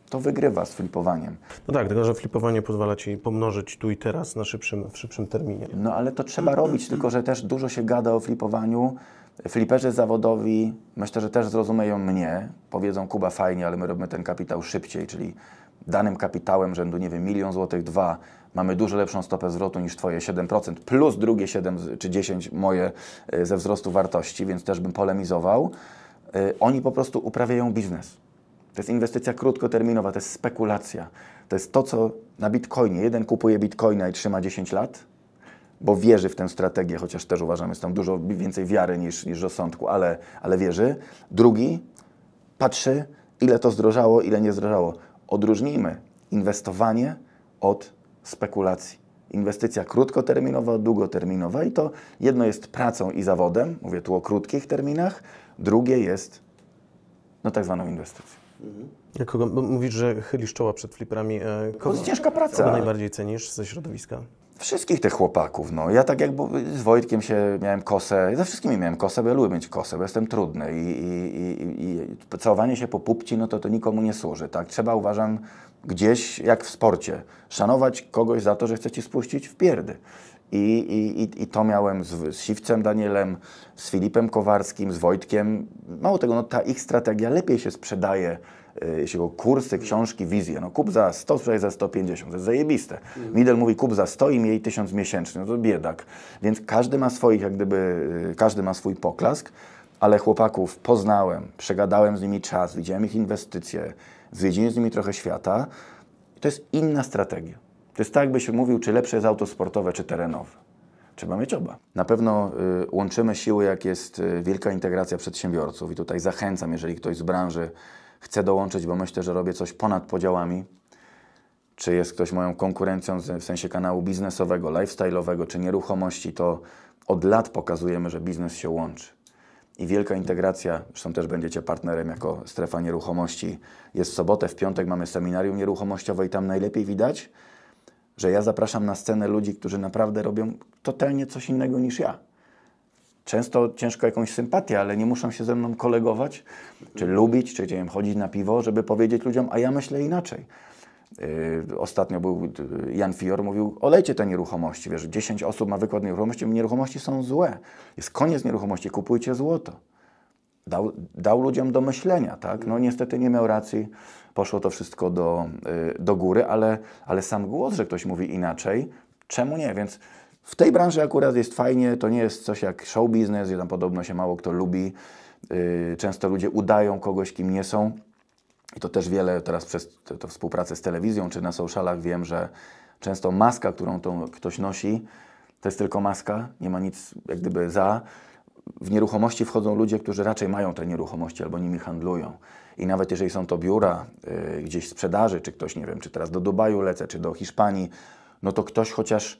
to wygrywa z flipowaniem. No tak, tylko że flipowanie pozwala Ci pomnożyć tu i teraz w szybszym terminie. No ale to trzeba robić, tylko że też dużo się gada o flipowaniu. Fliperzy zawodowi, myślę, że też zrozumieją mnie, powiedzą, Kuba, fajnie, ale my robimy ten kapitał szybciej, czyli danym kapitałem rzędu, nie wiem, 1 000 000 złotych, 2, mamy dużo lepszą stopę zwrotu niż Twoje 7%, plus drugie 7 czy 10 moje ze wzrostu wartości, więc też bym polemizował. Oni po prostu uprawiają biznes. To jest inwestycja krótkoterminowa, to jest spekulacja. To jest to, co na Bitcoinie. Jeden kupuje Bitcoina i trzyma 10 lat, bo wierzy w tę strategię, chociaż też uważam, jest tam dużo więcej wiary niż rozsądku, ale wierzy. Drugi patrzy, ile to zdrożało, ile nie zdrożało. Odróżnijmy inwestowanie od spekulacji. Inwestycja krótkoterminowa, długoterminowa i to jedno jest pracą i zawodem, mówię tu o krótkich terminach, drugie jest tak zwaną inwestycją. Bo mówisz, że chylisz czoła przed fliperami. To jest ciężka praca. Kogo najbardziej cenisz ze środowiska? Wszystkich tych chłopaków, no. Ja tak jak z Wojtkiem miałem kosę, ze wszystkimi miałem kosę, bo ja lubię mieć kosę, bo jestem trudny i całowanie się po pupci, no to nikomu nie służy, tak. Trzeba, uważam, gdzieś jak w sporcie, szanować kogoś za to, że chce ci spuścić w pierdy. I to miałem z Siwcem Danielem, z Filipem Kowarskim, z Wojtkiem. Mało tego, no ta ich strategia lepiej się sprzedaje, jeśli chodzi o kursy, książki, wizje. No kup za 100, sprzedaj za 150, to jest zajebiste. Midel mówi kup za 100 i miej 1000 miesięcznie, no to biedak. Więc każdy ma swoich, jak gdyby, każdy ma swój poklask, ale chłopaków poznałem, przegadałem z nimi czas, widziałem ich inwestycje, zwiedziłem z nimi trochę świata. To jest inna strategia. To jest tak, jakbyś mówił, czy lepsze jest auto sportowe, czy terenowe. Trzeba mieć oba. Na pewno łączymy siły, jak jest wielka integracja przedsiębiorców i tutaj zachęcam, jeżeli ktoś z branży chce dołączyć, bo myślę, że robię coś ponad podziałami, czy jest ktoś moją konkurencją w sensie kanału biznesowego, lifestyle'owego, czy nieruchomości, to od lat pokazujemy, że biznes się łączy. I wielka integracja, zresztą też będziecie partnerem jako strefa nieruchomości, jest w sobotę, w piątek mamy seminarium nieruchomościowe i tam najlepiej widać, że ja zapraszam na scenę ludzi, którzy naprawdę robią totalnie coś innego niż ja. Często ciężko jakąś sympatię, ale nie muszą się ze mną kolegować, czy lubić, czy nie wiem, chodzić na piwo, żeby powiedzieć ludziom, a ja myślę inaczej. Ostatnio był Jan Fior, mówił, olejcie te nieruchomości. Wiesz, 10 osób ma wykład nieruchomości, nieruchomości są złe. Jest koniec nieruchomości, kupujcie złoto. Dał ludziom do myślenia, tak? No niestety nie miał racji, poszło to wszystko do góry, ale sam głos, że ktoś mówi inaczej, czemu nie? Więc w tej branży akurat jest fajnie, to nie jest coś jak show business, gdzie tam podobno się mało kto lubi. Często ludzie udają kogoś, kim nie są. I to też wiele teraz przez tę współpracę z telewizją czy na socialach wiem, że często maska, którą ktoś nosi, to jest tylko maska, nie ma nic jak gdyby za. W nieruchomości wchodzą ludzie, którzy raczej mają te nieruchomości albo nimi handlują. I nawet jeżeli są to biura gdzieś sprzedaży, czy ktoś, nie wiem, czy teraz do Dubaju lecę, czy do Hiszpanii, no to ktoś chociaż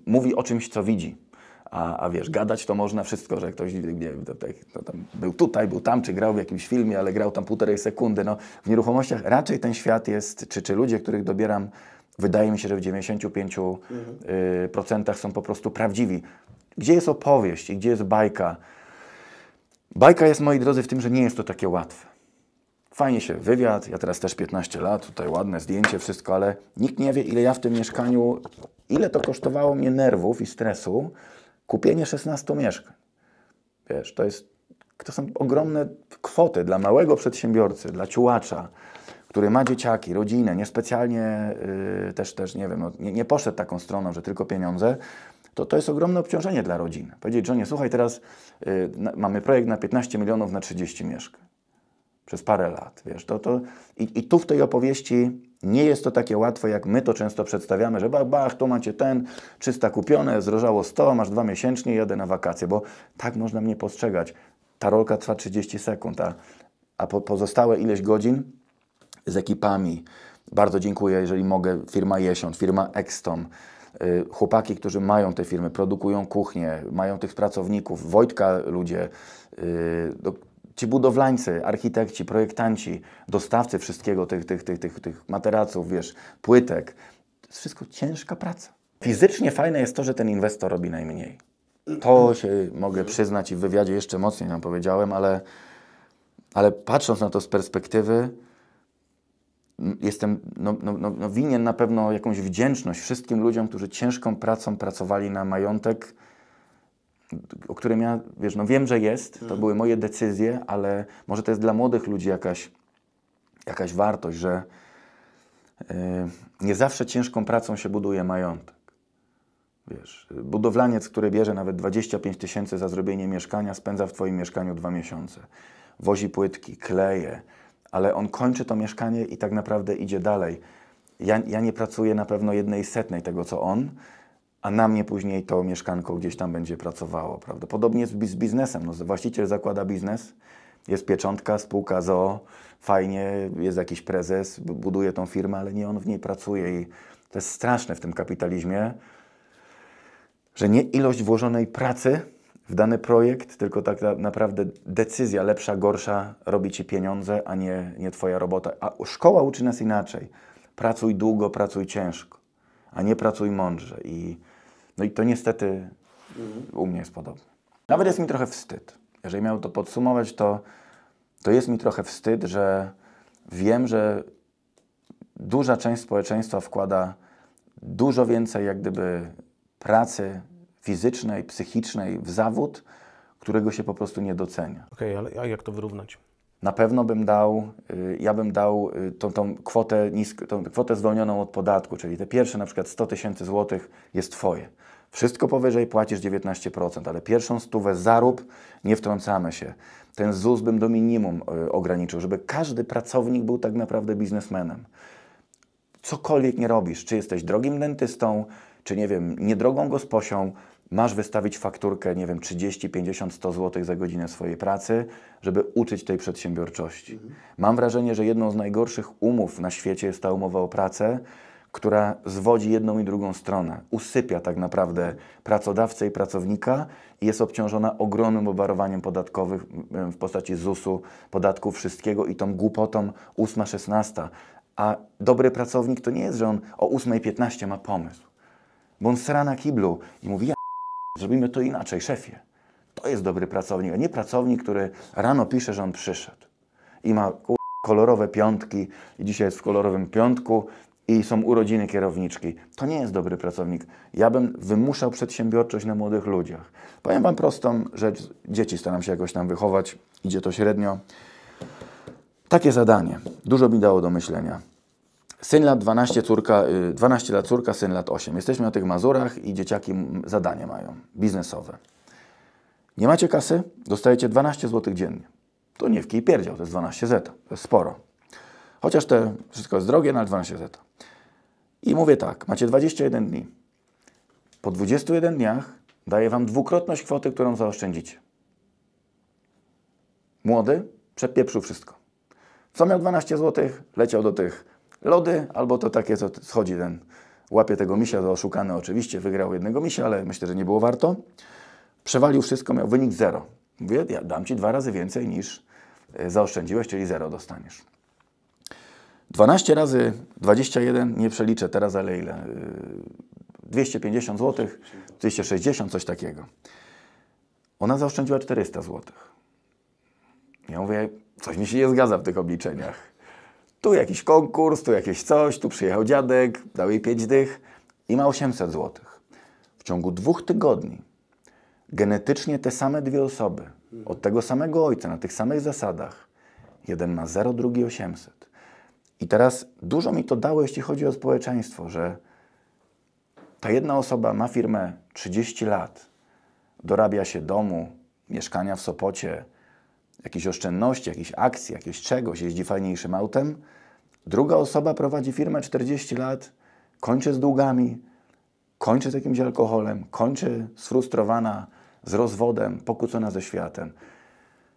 mówi o czymś, co widzi. A wiesz, gadać to można wszystko, że ktoś nie, to tam był tutaj, był tam, czy grał w jakimś filmie, ale grał tam 1,5 sekundy. No, w nieruchomościach raczej ten świat jest, czy ludzie, których dobieram, wydaje mi się, że w 95% są po prostu prawdziwi. Gdzie jest opowieść i gdzie jest bajka? Bajka jest, moi drodzy, w tym, że nie jest to takie łatwe. Fajnie się wywiad, ja teraz też 15 lat, tutaj ładne zdjęcie, wszystko, ale nikt nie wie, ile ja w tym mieszkaniu, ile to kosztowało mnie nerwów i stresu, kupienie 16 mieszkań. Wiesz, to są ogromne kwoty dla małego przedsiębiorcy, dla ciułacza, który ma dzieciaki, rodzinę, niespecjalnie też nie wiem, no, nie poszedł taką stroną, że tylko pieniądze, to jest ogromne obciążenie dla rodziny. Powiedzieć, Johnie, słuchaj, teraz mamy projekt na 15 milionów na 30 mieszkań. Przez parę lat, wiesz, I tu w tej opowieści nie jest to takie łatwe, jak my to często przedstawiamy, że bach, tu macie 300 kupione, zrożało 100, masz 2 miesięcznie, jadę na wakacje, bo tak można mnie postrzegać. Ta rolka trwa 30 sekund, a pozostałe ileś godzin z ekipami. Bardzo dziękuję, jeżeli mogę, firma Jesiąt, firma Extom, chłopaki, którzy mają te firmy, produkują kuchnie, mają tych pracowników, Wojtka ludzie, ci budowlańcy, architekci, projektanci, dostawcy wszystkiego, tych materaców, wiesz, płytek. To jest wszystko ciężka praca. Fizycznie fajne jest to, że ten inwestor robi najmniej. To się mogę przyznać i w wywiadzie jeszcze mocniej nam powiedziałem, ale patrząc na to z perspektywy, jestem winien na pewno jakąś wdzięczność wszystkim ludziom, którzy ciężką pracą pracowali na majątek, o którym ja, wiesz, no wiem, że jest, to były moje decyzje, ale może to jest dla młodych ludzi jakaś wartość, że nie zawsze ciężką pracą się buduje majątek. Wiesz, budowlaniec, który bierze nawet 25 000 za zrobienie mieszkania, spędza w Twoim mieszkaniu 2 miesiące. Wozi płytki, kleje, ale on kończy to mieszkanie i tak naprawdę idzie dalej. Ja nie pracuję na pewno 1/100 tego, co on, a na mnie później to mieszkanko gdzieś tam będzie pracowało. Prawdopodobnie jest z biznesem. No, właściciel zakłada biznes, jest pieczątka, spółka z o.o., fajnie, jest jakiś prezes, buduje tą firmę, ale nie on w niej pracuje. I to jest straszne w tym kapitalizmie, że nie ilość włożonej pracy w dany projekt, tylko tak naprawdę decyzja lepsza, gorsza robi Ci pieniądze, a nie Twoja robota. A szkoła uczy nas inaczej. Pracuj długo, pracuj ciężko, a nie pracuj mądrze. No i to niestety u mnie jest podobne. Nawet jest mi trochę wstyd. Jeżeli miał to podsumować, to jest mi trochę wstyd, że wiem, że duża część społeczeństwa wkłada dużo więcej jak gdyby pracy fizycznej, psychicznej w zawód, którego się po prostu nie docenia. Okej, ale a jak to wyrównać? Na pewno ja bym dał tą kwotę zwolnioną od podatku, czyli te pierwsze na przykład 100 000 złotych jest Twoje. Wszystko powyżej płacisz 19%, ale pierwszą stówę zarób, nie wtrącamy się. Ten ZUS bym do minimum ograniczył, żeby każdy pracownik był tak naprawdę biznesmenem. Cokolwiek nie robisz, czy jesteś drogim dentystą, czy nie wiem, niedrogą gosposią, masz wystawić fakturkę, nie wiem, 30, 50, 100 zł za godzinę swojej pracy, żeby uczyć tej przedsiębiorczości. Mam wrażenie, że jedną z najgorszych umów na świecie jest ta umowa o pracę, która zwodzi jedną i drugą stronę. Usypia tak naprawdę pracodawcę i pracownika i jest obciążona ogromnym obwarowaniem podatkowym w postaci ZUS-u, podatków, wszystkiego i tą głupotą 8, 16. A dobry pracownik to nie jest, że on o 8:15 ma pomysł. Bo on sra na kiblu i mówi, zrobimy to inaczej, szefie. To jest dobry pracownik, a nie pracownik, który rano pisze, że on przyszedł. I ma kolorowe piątki i dzisiaj jest w kolorowym piątku i są urodziny kierowniczki. To nie jest dobry pracownik. Ja bym wymuszał przedsiębiorczość na młodych ludziach. Powiem Wam prostą rzecz. Dzieci staram się jakoś tam wychować. Idzie to średnio. Takie zadanie. Dużo mi dało do myślenia. Syn lat 12, 12 lat córka, syn lat 8. Jesteśmy na tych Mazurach i dzieciaki zadanie mają, biznesowe. Nie macie kasy? Dostajecie 12 zł dziennie. To nie w kij pierdział, to jest 12 zeta, to jest sporo. Chociaż to wszystko jest drogie, no ale 12 zeta. I mówię tak, macie 21 dni. Po 21 dniach daję Wam dwukrotność kwoty, którą zaoszczędzicie. Młody przepieprzył wszystko. Co miał 12 zł? Leciał do tych lody, albo to takie, co schodzi ten, łapie tego misia, to oszukany oczywiście, wygrał jednego misia, ale myślę, że nie było warto. Przewalił wszystko, miał wynik 0. Mówię, ja dam Ci 2 razy więcej niż zaoszczędziłeś, czyli 0 dostaniesz. 12 razy 21, nie przeliczę teraz, ale ile? 250 zł, 260, coś takiego. Ona zaoszczędziła 400 zł. Ja mówię, coś mi się nie zgadza w tych obliczeniach. Tu jakiś konkurs, tu jakieś coś, tu przyjechał dziadek, dał jej 5 dych i ma 800 zł. W ciągu 2 tygodni genetycznie te same dwie osoby, od tego samego ojca, na tych samych zasadach. Jeden ma 0, drugi 800. I teraz dużo mi to dało, jeśli chodzi o społeczeństwo, że ta jedna osoba ma firmę 30 lat, dorabia się domu, mieszkania w Sopocie, jakieś oszczędności, jakieś akcje, jakieś czegoś, jeździ fajniejszym autem. Druga osoba prowadzi firmę 40 lat, kończy z długami, kończy z jakimś alkoholem, kończy sfrustrowana z rozwodem, pokłócona ze światem.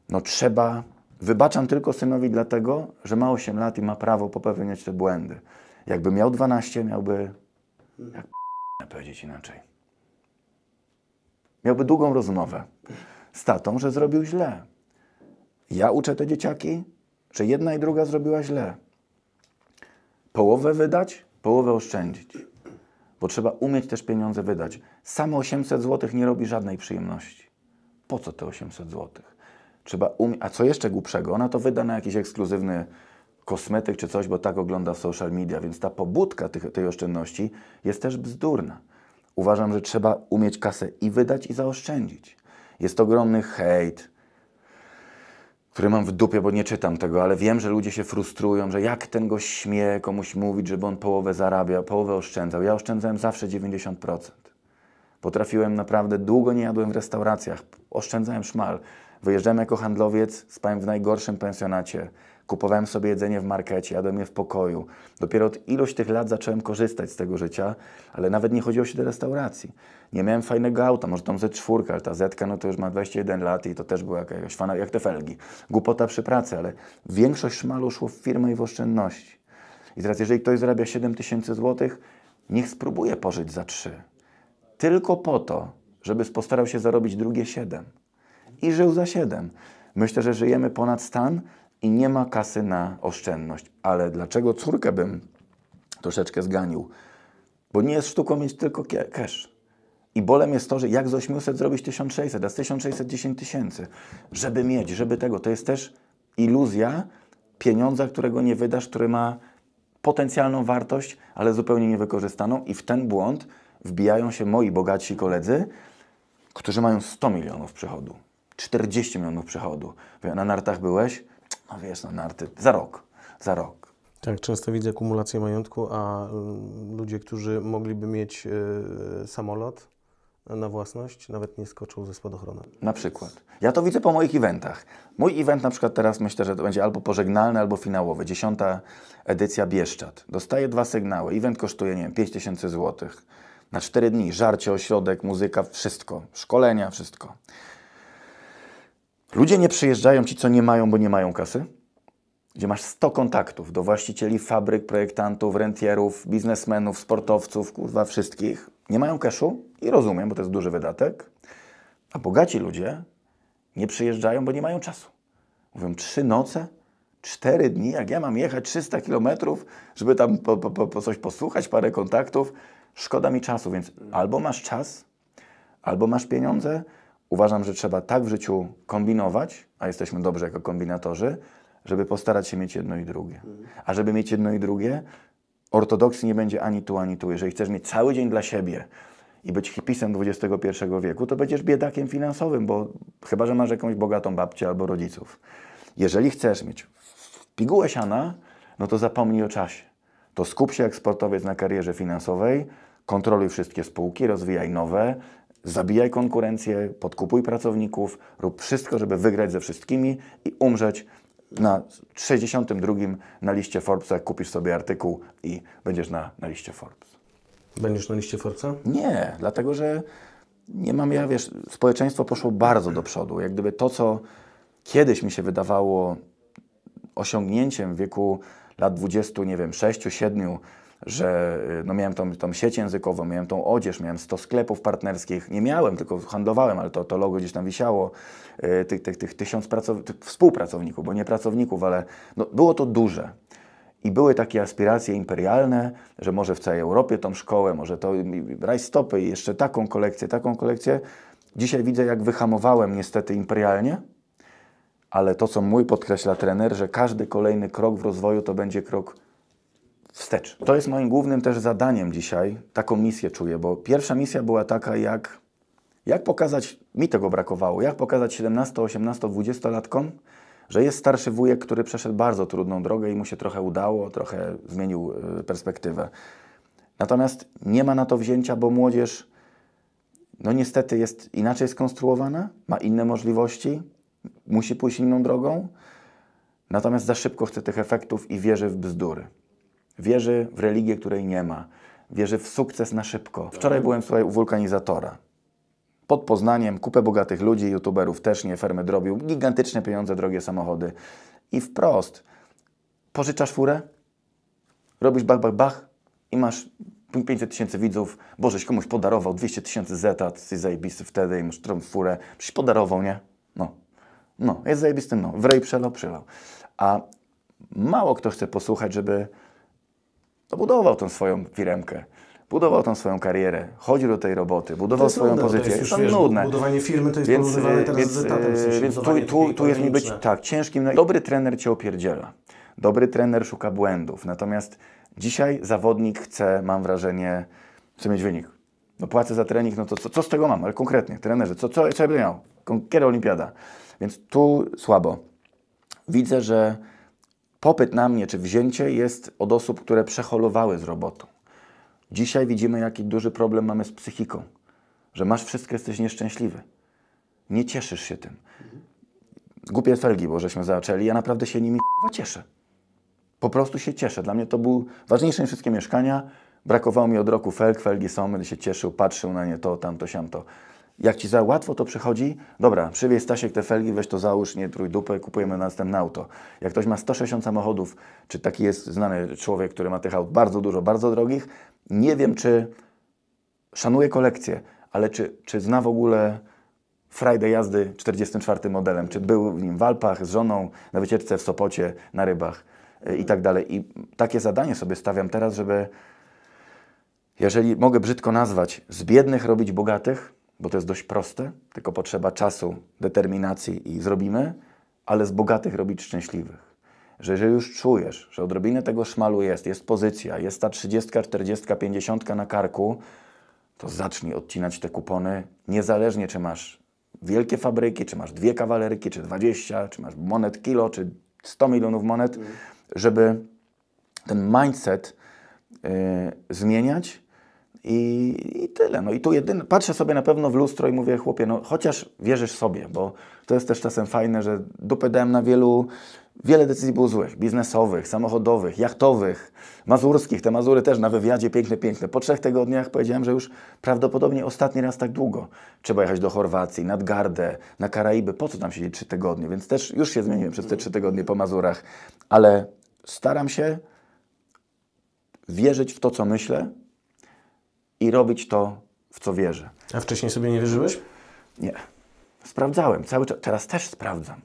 No trzeba, wybaczam tylko synowi dlatego, że ma 8 lat i ma prawo popełniać te błędy. Jakby miał 12, miałby, jak powiedzieć inaczej, miałby długą rozmowę z tatą, że zrobił źle. Ja uczę te dzieciaki, że jedna i druga zrobiła źle. Połowę wydać, połowę oszczędzić. Bo trzeba umieć też pieniądze wydać. Samo 800 zł nie robi żadnej przyjemności. Po co te 800 zł? Trzeba a co jeszcze głupszego? Ona to wyda na jakiś ekskluzywny kosmetyk czy coś, bo tak ogląda social media, więc ta pobudka tej oszczędności jest też bzdurna. Uważam, że trzeba umieć kasę i wydać, i zaoszczędzić. Jest ogromny hejt, który mam w dupie, bo nie czytam tego, ale wiem, że ludzie się frustrują, że jak ten gość śmie komuś mówić, żeby on połowę zarabia, połowę oszczędzał. Ja oszczędzałem zawsze 90%. Potrafiłem naprawdę, długo nie jadłem w restauracjach, oszczędzałem szmal. Wyjeżdżałem jako handlowiec, spałem w najgorszym pensjonacie, kupowałem sobie jedzenie w markecie, jadłem je w pokoju. Dopiero od ilość tych lat zacząłem korzystać z tego życia, ale nawet nie chodziło się do restauracji. Nie miałem fajnego auta, może tą Z4, ale ta Zetka no to już ma 21 lat i to też była jakaś fana, jak te felgi. Głupota przy pracy, ale większość szmalu szło w firmę i w oszczędności. I teraz jeżeli ktoś zarabia 7 000 złotych, niech spróbuje pożyć za 3. Tylko po to, żeby postarał się zarobić drugie 7. I żył za 7. Myślę, że żyjemy ponad stan i nie ma kasy na oszczędność. Ale dlaczego córkę bym troszeczkę zganił? Bo nie jest sztuką mieć tylko cash. I bolem jest to, że jak z 800 zrobić 1600, a z 1600 10 000. Żeby mieć, żeby tego. To jest też iluzja pieniądza, którego nie wydasz, który ma potencjalną wartość, ale zupełnie niewykorzystaną i w ten błąd wbijają się moi bogatsi koledzy, którzy mają 100 milionów przychodu, 40 milionów przychodu. Na nartach byłeś? No wiesz, na narty za rok. Tak, często widzę kumulację majątku, a ludzie, którzy mogliby mieć samolot na własność, nawet nie skoczą ze spadochronu. Na przykład. Ja to widzę po moich eventach. Mój event na przykład teraz myślę, że to będzie albo pożegnalny, albo finałowy. 10. edycja Bieszczad. Dostaję 2 sygnały. Event kosztuje, nie wiem, 5000 zł. Na 4 dni. Żarcie, ośrodek, muzyka, wszystko. Szkolenia, wszystko. Ludzie nie przyjeżdżają, ci co nie mają, bo nie mają kasy. Gdzie masz 100 kontaktów do właścicieli fabryk, projektantów, rentierów, biznesmenów, sportowców, kurwa, wszystkich. Nie mają cashu i rozumiem, bo to jest duży wydatek. A bogaci ludzie nie przyjeżdżają, bo nie mają czasu. Mówią, 3 noce, 4 dni, jak ja mam jechać 300 kilometrów, żeby tam po coś posłuchać, parę kontaktów, szkoda mi czasu, więc albo masz czas, albo masz pieniądze. Uważam, że trzeba tak w życiu kombinować, a jesteśmy dobrzy jako kombinatorzy, żeby postarać się mieć jedno i drugie. A żeby mieć jedno i drugie, ortodoksji nie będzie ani tu, ani tu. Jeżeli chcesz mieć cały dzień dla siebie i być hipisem XXI wieku, to będziesz biedakiem finansowym, bo chyba że masz jakąś bogatą babcię albo rodziców. Jeżeli chcesz mieć pigułę siana, no to zapomnij o czasie. To skup się jak sportowiec na karierze finansowej, kontroluj wszystkie spółki, rozwijaj nowe, zabijaj konkurencję, podkupuj pracowników, rób wszystko, żeby wygrać ze wszystkimi i umrzeć na 62 na liście Forbesa, jak kupisz sobie artykuł i będziesz na liście Forbes. Będziesz na liście Forbesa? Nie, dlatego że nie mam, wiesz, społeczeństwo poszło bardzo do przodu. Jak gdyby to, co kiedyś mi się wydawało osiągnięciem w wieku lat 20, nie wiem, 6, 7, że no miałem tą sieć językową, miałem tą odzież, miałem 100 sklepów partnerskich. Nie miałem, tylko handlowałem, ale to logo gdzieś tam wisiało. Tych 1000 współpracowników, bo nie pracowników, ale no, było to duże. I były takie aspiracje imperialne, że może w całej Europie tą szkołę, może to rajstopy i jeszcze taką kolekcję. Dzisiaj widzę, jak wyhamowałem niestety imperialnie, ale to, co mój podkreśla trener, że każdy kolejny krok w rozwoju to będzie krok wstecz. To jest moim głównym też zadaniem dzisiaj, taką misję czuję, bo pierwsza misja była taka, jak pokazać, mi tego brakowało, jak pokazać 17, 18, 20-latkom, że jest starszy wujek, który przeszedł bardzo trudną drogę i mu się trochę udało, trochę zmienił perspektywę. Natomiast nie ma na to wzięcia, bo młodzież, no niestety jest inaczej skonstruowana, ma inne możliwości, musi pójść inną drogą, natomiast za szybko chce tych efektów i wierzy w bzdury. Wierzy w religię, której nie ma. Wierzy w sukces na szybko. Wczoraj byłem, słuchaj, u wulkanizatora. Pod Poznaniem kupę bogatych ludzi, youtuberów też nie, fermy drobił, gigantyczne pieniądze, drogie samochody. I wprost, pożyczasz furę, robisz bach i masz 500 000 widzów. Bożeś komuś podarował 200 000 zeta, ty jesteś zajebisty wtedy i masz tą furę. Przecież podarował, nie? No, jest zajebisty, no. W rej przelał. A mało kto chce posłuchać, żeby budował tą swoją firemkę, budował tą swoją karierę, chodził do tej roboty, budował swoją pozycję. To jest nudne. Budowanie firmy to jest porównywane teraz z etatem. Więc tu jest mi być tak ciężkim. No, dobry trener cię opierdziela. Dobry trener szuka błędów. Natomiast dzisiaj zawodnik chce, mam wrażenie, chce mieć wynik. No płacę za trening, no to co z tego mam? Ale konkretnie, trenerze, co będę miał? Kiedy olimpiada? Więc tu słabo. Widzę, że popyt na mnie, czy wzięcie jest od osób, które przeholowały z robotą. Dzisiaj widzimy, jaki duży problem mamy z psychiką. Że masz wszystko, jesteś nieszczęśliwy. Nie cieszysz się tym. Głupie felgi, bo żeśmy zaczęli. Ja naprawdę się nimi cieszę. Po prostu się cieszę. Dla mnie to był ważniejsze niż wszystkie mieszkania. Brakowało mi od roku felgi są, będę się cieszył, patrzył na nie, to, tamto, siamto. Jak ci za łatwo to przychodzi, dobra, przywieź Stasiek te felgi, weź to załóż, nie trój dupę, kupujemy następne auto. Jak ktoś ma 160 samochodów, czy taki jest znany człowiek, który ma tych aut bardzo dużo, bardzo drogich, nie wiem, czy szanuje kolekcję, ale czy zna w ogóle frajdę jazdy 44 modelem, czy był w nim w Alpach z żoną, na wycieczce w Sopocie, na rybach i tak dalej. I takie zadanie sobie stawiam teraz, żeby, jeżeli mogę brzydko nazwać, z biednych robić bogatych, bo to jest dość proste, tylko potrzeba czasu, determinacji i zrobimy, ale z bogatych robić szczęśliwych. że jeżeli już czujesz, że odrobinę tego szmalu jest pozycja, jest ta 30, 40, 50 na karku, to zacznij odcinać te kupony, niezależnie czy masz wielkie fabryki, czy masz 2 kawalerki, czy 20, czy masz monet kilo, czy 100 milionów monet, żeby ten mindset zmieniać i tyle. No i tu patrzę sobie na pewno w lustro i mówię, chłopie, no chociaż wierzysz sobie, bo to jest też czasem fajne, że dupę dałem na wiele decyzji było złych, biznesowych, samochodowych, jachtowych, mazurskich. Te Mazury też na wywiadzie piękne. Po 3 tygodniach powiedziałem, że już prawdopodobnie ostatni raz tak długo. Trzeba jechać do Chorwacji, nad Gardę, na Karaiby. Po co tam siedzieć 3 tygodnie? Więc też już się zmieniłem przez te 3 tygodnie po Mazurach. Ale staram się wierzyć w to, co myślę i robić to, w co wierzę. A wcześniej sobie nie wierzyłeś? Nie. Sprawdzałem cały czas. Teraz też sprawdzam.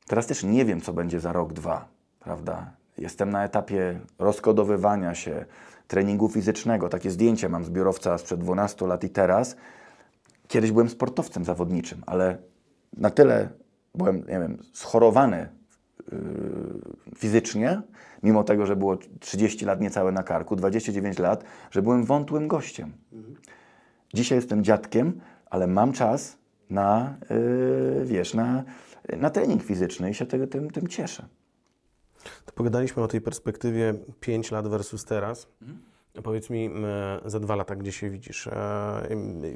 Teraz też nie wiem, co będzie za rok, 2, prawda? Jestem na etapie rozkodowywania się, treningu fizycznego. Takie zdjęcie mam z biurowca sprzed 12 lat i teraz. Kiedyś byłem sportowcem zawodniczym, ale na tyle byłem, nie wiem, schorowany fizycznie, mimo tego, że było 30 lat niecałe na karku, 29 lat, że byłem wątłym gościem. Dzisiaj jestem dziadkiem, ale mam czas na, na trening fizyczny i się tym cieszę. To pogadaliśmy o tej perspektywie 5 lat versus teraz. Powiedz mi, za 2 lata, gdzie się widzisz?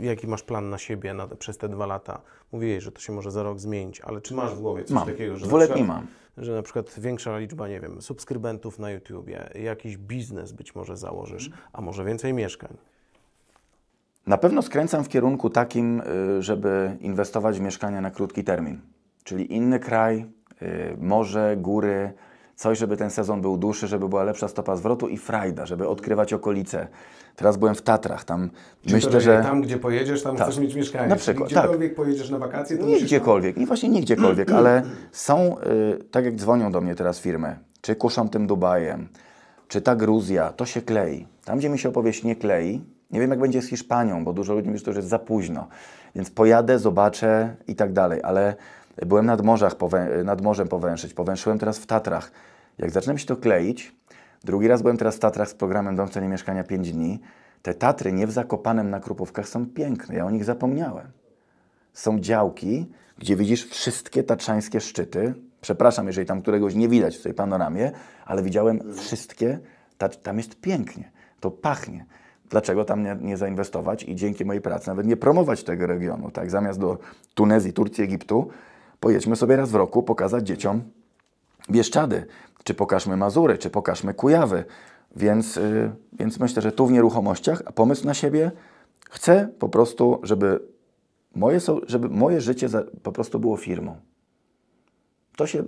Jaki masz plan na siebie przez te 2 lata? Mówiłeś, że to się może za rok zmienić, ale czy masz w głowie coś takiego, że dwuletni mam. Że na przykład większa liczba, nie wiem, subskrybentów na YouTubie, jakiś biznes być może założysz, a może więcej mieszkań? Na pewno skręcam w kierunku takim, żeby inwestować w mieszkania na krótki termin. Czyli inny kraj, morze, góry, coś, żeby ten sezon był dłuższy, żeby była lepsza stopa zwrotu i frajda, żeby odkrywać okolice. Teraz byłem w Tatrach, tam myślę, że... Tam, gdzie pojedziesz, tam chcesz mieć mieszkanie. Na przykład, gdziekolwiek pojedziesz na wakacje, to nie gdziekolwiek, nie właśnie nie gdziekolwiek, ale są, tak jak dzwonią do mnie teraz firmy, czy kuszą tym Dubajem, czy ta Gruzja, to się klei. Tam, gdzie mi się opowieść nie klei, nie wiem, jak będzie z Hiszpanią, bo dużo ludzi mówi, że to już jest za późno. Więc pojadę, zobaczę i tak dalej, ale byłem nad morzem powęszyłem teraz w Tatrach. Jak zaczyna mi się to kleić, drugi raz byłem teraz w Tatrach z programem Dom w cenie mieszkania 5 dni. Te Tatry nie w Zakopanem na Krupówkach są piękne, ja o nich zapomniałem. Są działki, gdzie widzisz wszystkie tatrzańskie szczyty. Przepraszam, jeżeli tam któregoś nie widać w tej panoramie, ale widziałem wszystkie, tam jest pięknie, to pachnie. Dlaczego tam nie zainwestować i dzięki mojej pracy nawet nie promować tego regionu? Tak? Zamiast do Tunezji, Turcji, Egiptu, pojedźmy sobie raz w roku pokazać dzieciom Bieszczady, czy pokażmy Mazury, czy pokażmy Kujawy. Więc myślę, że tu w nieruchomościach, a pomysł na siebie, chcę po prostu, żeby moje życie po prostu było firmą.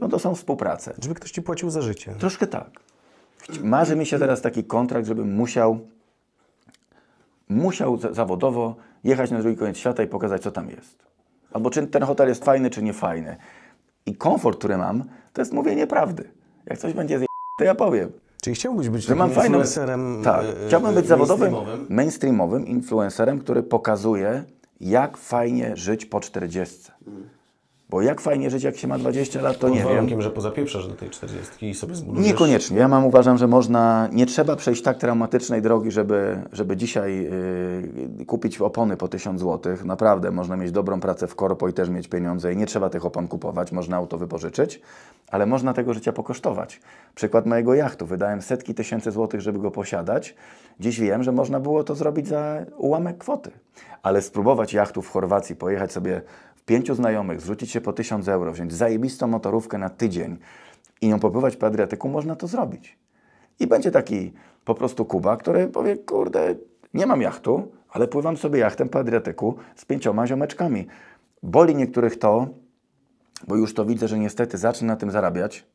To są współprace. Żeby ktoś Ci płacił za życie. Troszkę tak. Marzy mi się teraz taki kontrakt, żebym musiał zawodowo jechać na drugi koniec świata i pokazać, co tam jest. Albo czy ten hotel jest fajny, czy nie fajny. I komfort, który mam, to jest mówienie prawdy. Jak coś będzie to ja powiem. Czyli chciałbyś być że takim influencerem? Tak, chciałbym być zawodowym, mainstreamowym? mainstreamowym influencerem, który pokazuje, jak fajnie żyć po 40. Bo jak fajnie żyć, jak się ma 20 lat, to nie wiem. Pod warunkiem, że pozapieprzasz do tej 40 i sobie zbudujesz... Niekoniecznie. Ja uważam, że nie trzeba przejść tak traumatycznej drogi, żeby dzisiaj kupić opony po 1000 zł. Naprawdę, można mieć dobrą pracę w korpo i też mieć pieniądze i nie trzeba tych opon kupować, można auto wypożyczyć, ale można tego życia pokosztować. Przykład mojego jachtu. Wydałem setki tysięcy złotych, żeby go posiadać. Dziś wiem, że można było to zrobić za ułamek kwoty. Ale spróbować jachtu w Chorwacji, pojechać sobie 5 znajomych, zrzucić się po 1000 euro, wziąć zajebistą motorówkę na tydzień i nią popływać po Adriatyku, można to zrobić. I będzie taki po prostu Kuba, który powie, kurde, nie mam jachtu, ale pływam sobie jachtem po Adriatyku z 5 ziomeczkami. Boli niektórych to, bo już to widzę, że niestety zacznę na tym zarabiać.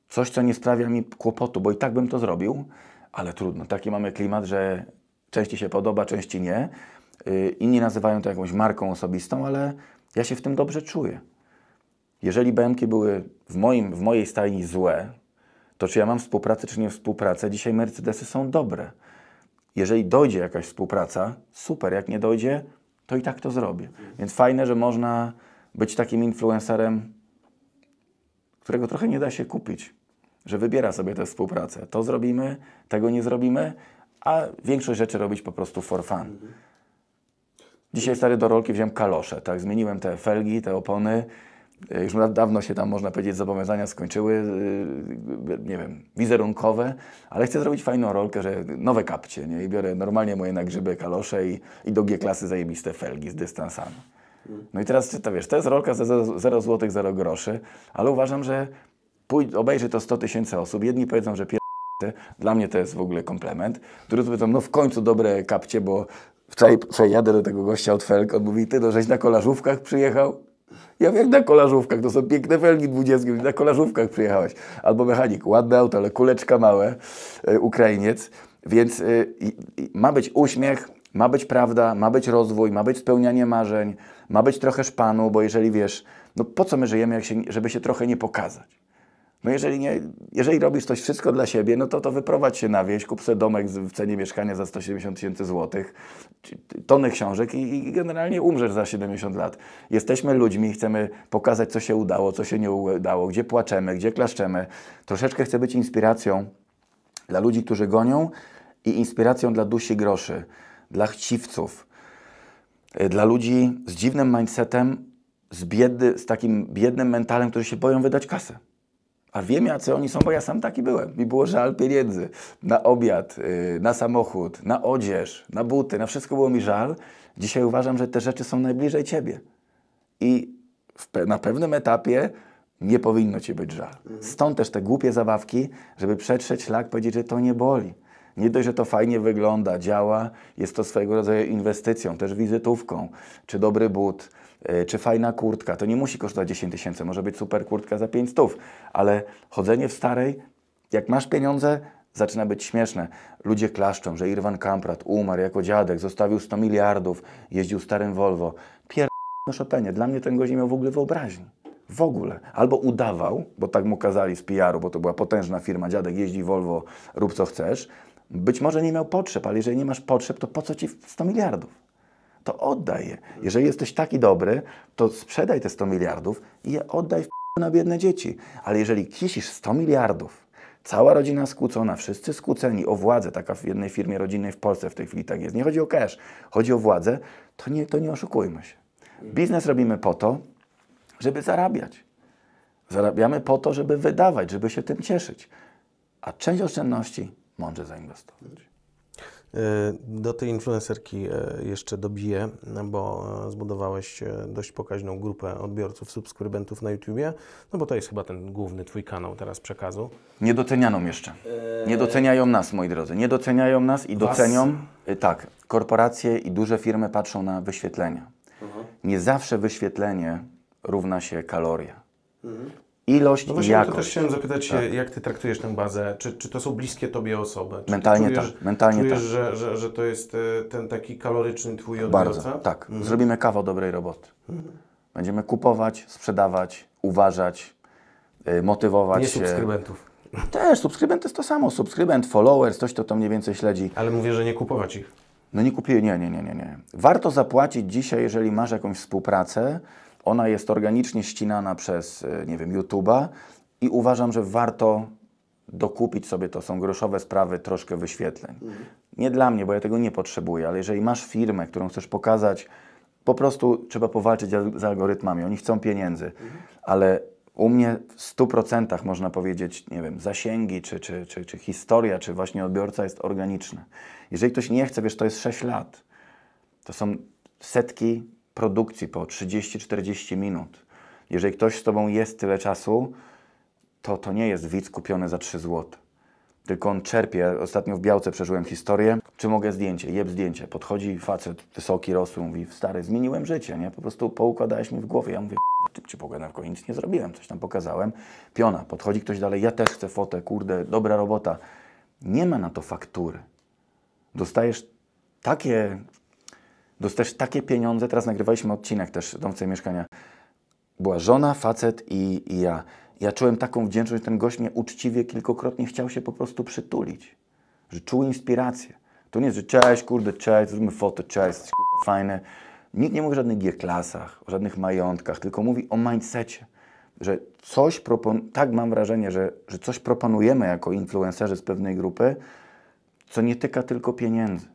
Coś, co nie sprawia mi kłopotu, bo i tak bym to zrobił, ale trudno. Taki mamy klimat, że części się podoba, części nie. Inni nazywają to jakąś marką osobistą, ale ja się w tym dobrze czuję. Jeżeli BM-ki były w mojej stajni złe, to czy ja mam współpracę, czy nie współpracę, dzisiaj Mercedesy są dobre. Jeżeli dojdzie jakaś współpraca, super, jak nie dojdzie, to i tak to zrobię. Więc fajne, że można być takim influencerem, którego trochę nie da się kupić. że wybiera sobie tę współpracę. To zrobimy, tego nie zrobimy, a większość rzeczy robić po prostu for fun. Dzisiaj stary do rolki wziąłem kalosze, tak? Zmieniłem te felgi, te opony. Już dawno się tam, można powiedzieć, zobowiązania skończyły, nie wiem, wizerunkowe, ale chcę zrobić fajną rolkę, że nowe kapcie, nie? I biorę normalnie moje na grzyby kalosze i do G-klasy zajebiste felgi z dystansami. No i teraz, to wiesz, to jest rolka za 0 zł, 0 groszy, ale uważam, że obejrzy to 100 000 osób. Jedni powiedzą, że dla mnie to jest w ogóle komplement. Drudzy powiedzą, no w końcu dobre kapcie, bo wczoraj jadę do tego gościa od felg, on mówi, ty no żeś na kolażówkach przyjechał? Ja wiem, na kolażówkach, to są piękne felgi 20, na kolażówkach przyjechałeś. Albo mechanik, ładne auto, ale kuleczka małe, Ukrainiec. Więc ma być uśmiech, ma być prawda, ma być rozwój, ma być spełnianie marzeń, ma być trochę szpanu, bo jeżeli wiesz, no po co my żyjemy, żeby się trochę nie pokazać? No jeżeli robisz coś wszystko dla siebie, no to wyprowadź się na wieś, kup sobie domek w cenie mieszkania za 170 000 złotych, tony książek i generalnie umrzesz za 70 lat. Jesteśmy ludźmi, chcemy pokazać, co się udało, co się nie udało, gdzie płaczemy, gdzie klaszczemy. Troszeczkę chcę być inspiracją dla ludzi, którzy gonią i inspiracją dla dusi groszy, dla chciwców, dla ludzi z dziwnym mindsetem, z takim biednym mentalem, którzy się boją wydać kasę. A wiem, jacy oni są, bo ja sam taki byłem. Mi było żal pieniędzy na obiad, na samochód, na odzież, na buty, na wszystko było mi żal. Dzisiaj uważam, że te rzeczy są najbliżej ciebie. I na pewnym etapie nie powinno ci być żal. Stąd też te głupie zabawki, żeby przetrzeć szlak, powiedzieć, że to nie boli. Nie dość, że to fajnie wygląda, działa, jest to swego rodzaju inwestycją, też wizytówką, czy dobry but, czy fajna kurtka. To nie musi kosztować 10 000, może być super kurtka za 500, ale chodzenie w starej, jak masz pieniądze, zaczyna być śmieszne. Ludzie klaszczą, że Irwan Kamprad umarł jako dziadek, zostawił 100 miliardów, jeździł starym Volvo. Na Chopinie. Dla mnie ten gość nie miał w ogóle wyobraźni. W ogóle. Albo udawał, bo tak mu kazali z PR-u, bo to była potężna firma, dziadek jeździ Volvo, rób co chcesz. Być może nie miał potrzeb, ale jeżeli nie masz potrzeb, to po co ci 100 miliardów? To oddaj je. Jeżeli jesteś taki dobry, to sprzedaj te 100 miliardów i je oddaj na biedne dzieci. Ale jeżeli kisisz 100 miliardów, cała rodzina skłócona, wszyscy skłóceni o władzę, taka w jednej firmie rodzinnej w Polsce w tej chwili tak jest, nie chodzi o cash, chodzi o władzę, to nie oszukujmy się. Biznes robimy po to, żeby zarabiać. Zarabiamy po to, żeby wydawać, żeby się tym cieszyć. A część oszczędności mądrze zainwestować. Do tej influencerki jeszcze dobiję, bo zbudowałeś dość pokaźną grupę odbiorców, subskrybentów na YouTubie, no bo to jest chyba ten główny twój kanał teraz przekazu. Nie docenianą jeszcze. Nie doceniają nas, moi drodzy. Nie doceniają nas i docenią. Tak, korporacje i duże firmy patrzą na wyświetlenia. Nie zawsze wyświetlenie równa się kaloria. Ilość no i właśnie, jakość. To też chciałem zapytać się, tak. Jak ty traktujesz tę bazę? Czy to są bliskie tobie osoby? Czy mentalnie czujesz, tak. Mentalnie czujesz, tak. że to jest ten taki kaloryczny twój odbiorca? Bardzo, tak. Zrobimy kawał dobrej roboty. Będziemy kupować, sprzedawać, uważać, motywować Nie się. subskrybentów. Też, subskrybent to jest to samo. Subskrybent, followers, coś, kto to mniej więcej śledzi. Ale mówię, że nie kupować ich. No nie kupię, nie. Warto zapłacić dzisiaj, jeżeli masz jakąś współpracę. Ona jest organicznie ścinana przez, nie wiem, YouTube'a i uważam, że warto dokupić sobie, to są groszowe sprawy, troszkę wyświetleń. Nie dla mnie, bo ja tego nie potrzebuję, ale jeżeli masz firmę, którą chcesz pokazać, po prostu trzeba powalczyć z algorytmami. Oni chcą pieniędzy, ale u mnie w 100% można powiedzieć, nie wiem, zasięgi, czy historia, czy właśnie odbiorca jest organiczny. Jeżeli ktoś nie chce, wiesz, to jest 6 lat. To są setki produkcji po 30-40 minut. Jeżeli ktoś z tobą jest tyle czasu, to nie jest widz kupiony za 3 zł. Tylko on czerpie. Ostatnio w Białce przeżyłem historię. Czy mogę zdjęcie? Jeb zdjęcie. Podchodzi facet, wysoki, rosły, mówi, stary, zmieniłem życie, nie? Po prostu poukładałeś mi w głowie. Ja mówię, czy pogadam, nic nie zrobiłem, coś tam pokazałem. Piona. Podchodzi ktoś dalej, ja też chcę fotę, kurde, dobra robota. Nie ma na to faktury. Dostajesz takie pieniądze. Teraz nagrywaliśmy odcinek też Dąbce Mieszkania. Była żona, facet i ja. Ja czułem taką wdzięczność, że ten gość mnie uczciwie kilkukrotnie chciał się po prostu przytulić. Że czuł inspirację. To nie jest, że cześć, kurde, cześć, zróbmy fotę, cześć, jesteś, kurde, fajne. Nikt nie mówi o żadnych G-klasach, o żadnych majątkach, tylko mówi o mindsetie. że coś tak mam wrażenie, że coś proponujemy jako influencerzy z pewnej grupy, co nie tyka tylko pieniędzy.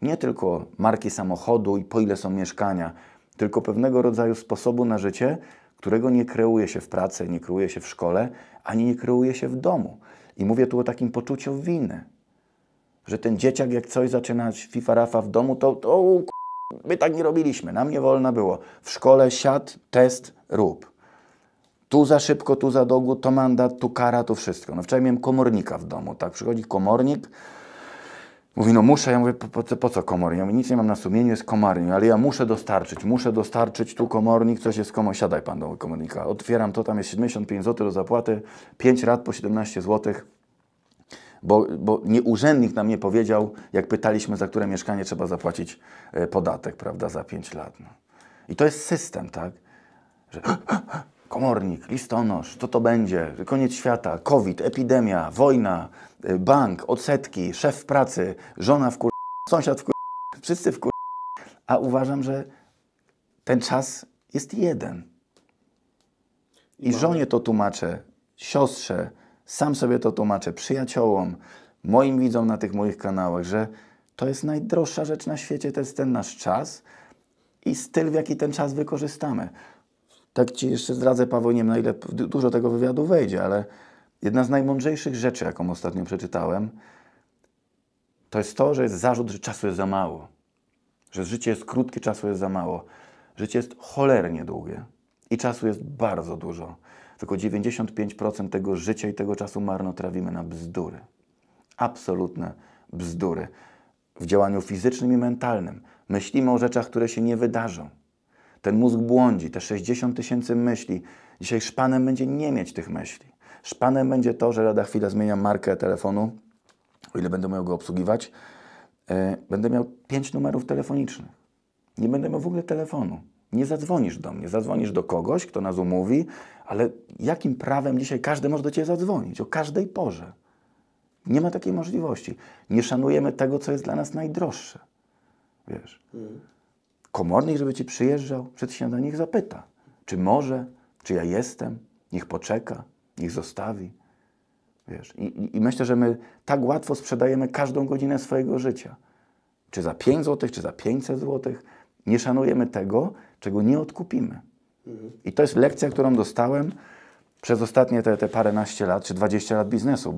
Nie tylko marki samochodu i po ile są mieszkania, tylko pewnego rodzaju sposobu na życie, którego nie kreuje się w pracy, nie kreuje się w szkole, ani nie kreuje się w domu. I mówię tu o takim poczuciu winy. Że ten dzieciak jak coś zaczyna FIFA Rafa w domu, to my tak nie robiliśmy, nam nie wolno było. W szkole siad, test, rób. Tu za szybko, tu za długo, to mandat, tu kara, tu wszystko. No wczoraj miałem komornika w domu, tak? Przychodzi komornik, mówi, no muszę, ja mówię, po co komornik? Ja mówię, nic nie mam na sumieniu, jest komornik, ale ja muszę dostarczyć, tu komornik, coś jest siadaj pan do komornika. Otwieram to, tam jest 75 zł do zapłaty, 5 rat po 17 zł. Bo urzędnik nam nie powiedział, jak pytaliśmy, za które mieszkanie trzeba zapłacić podatek, prawda, za 5 lat. No. I to jest system, tak? Że komornik, listonosz, co to będzie, koniec świata, COVID, epidemia, wojna, bank, odsetki, szef w pracy, żona w sąsiad w wszyscy w A uważam, że ten czas jest jeden. I żonie to tłumaczę, siostrze, sam sobie to tłumaczę, przyjaciołom, moim widzom na tych moich kanałach, że to jest najdroższa rzecz na świecie, to jest ten nasz czas i styl, w jaki ten czas wykorzystamy. Tak Ci jeszcze zdradzę, Paweł, nie wiem, na ile dużo tego wywiadu wejdzie, ale jedna z najmądrzejszych rzeczy, jaką ostatnio przeczytałem, to jest to, że jest zarzut, że czasu jest za mało. Że życie jest krótkie, czasu jest za mało. Życie jest cholernie długie i czasu jest bardzo dużo. Tylko 95% tego życia i tego czasu marnotrawimy na bzdury. Absolutne bzdury. W działaniu fizycznym i mentalnym. Myślimy o rzeczach, które się nie wydarzą. Ten mózg błądzi, te 60 000 myśli. Dzisiaj szpanem będzie nie mieć tych myśli. Szpanem będzie to, że lada chwila zmieniam markę telefonu, o ile będę miał go obsługiwać, będę miał 5 numerów telefonicznych. Nie będę miał w ogóle telefonu. Nie zadzwonisz do mnie, zadzwonisz do kogoś, kto nas umówi, ale jakim prawem dzisiaj każdy może do Ciebie zadzwonić? O każdej porze. Nie ma takiej możliwości. Nie szanujemy tego, co jest dla nas najdroższe. Wiesz. Komornik, żeby Ci przyjeżdżał przed śniadaniem, niech zapyta, czy może, czy ja jestem, niech poczeka, niech zostawi. Wiesz. I myślę, że my tak łatwo sprzedajemy każdą godzinę swojego życia. Czy za 5 zł, czy za 500 zł. Nie szanujemy tego, czego nie odkupimy. I to jest lekcja, którą dostałem przez ostatnie te paręnaście lat, czy 20 lat biznesu,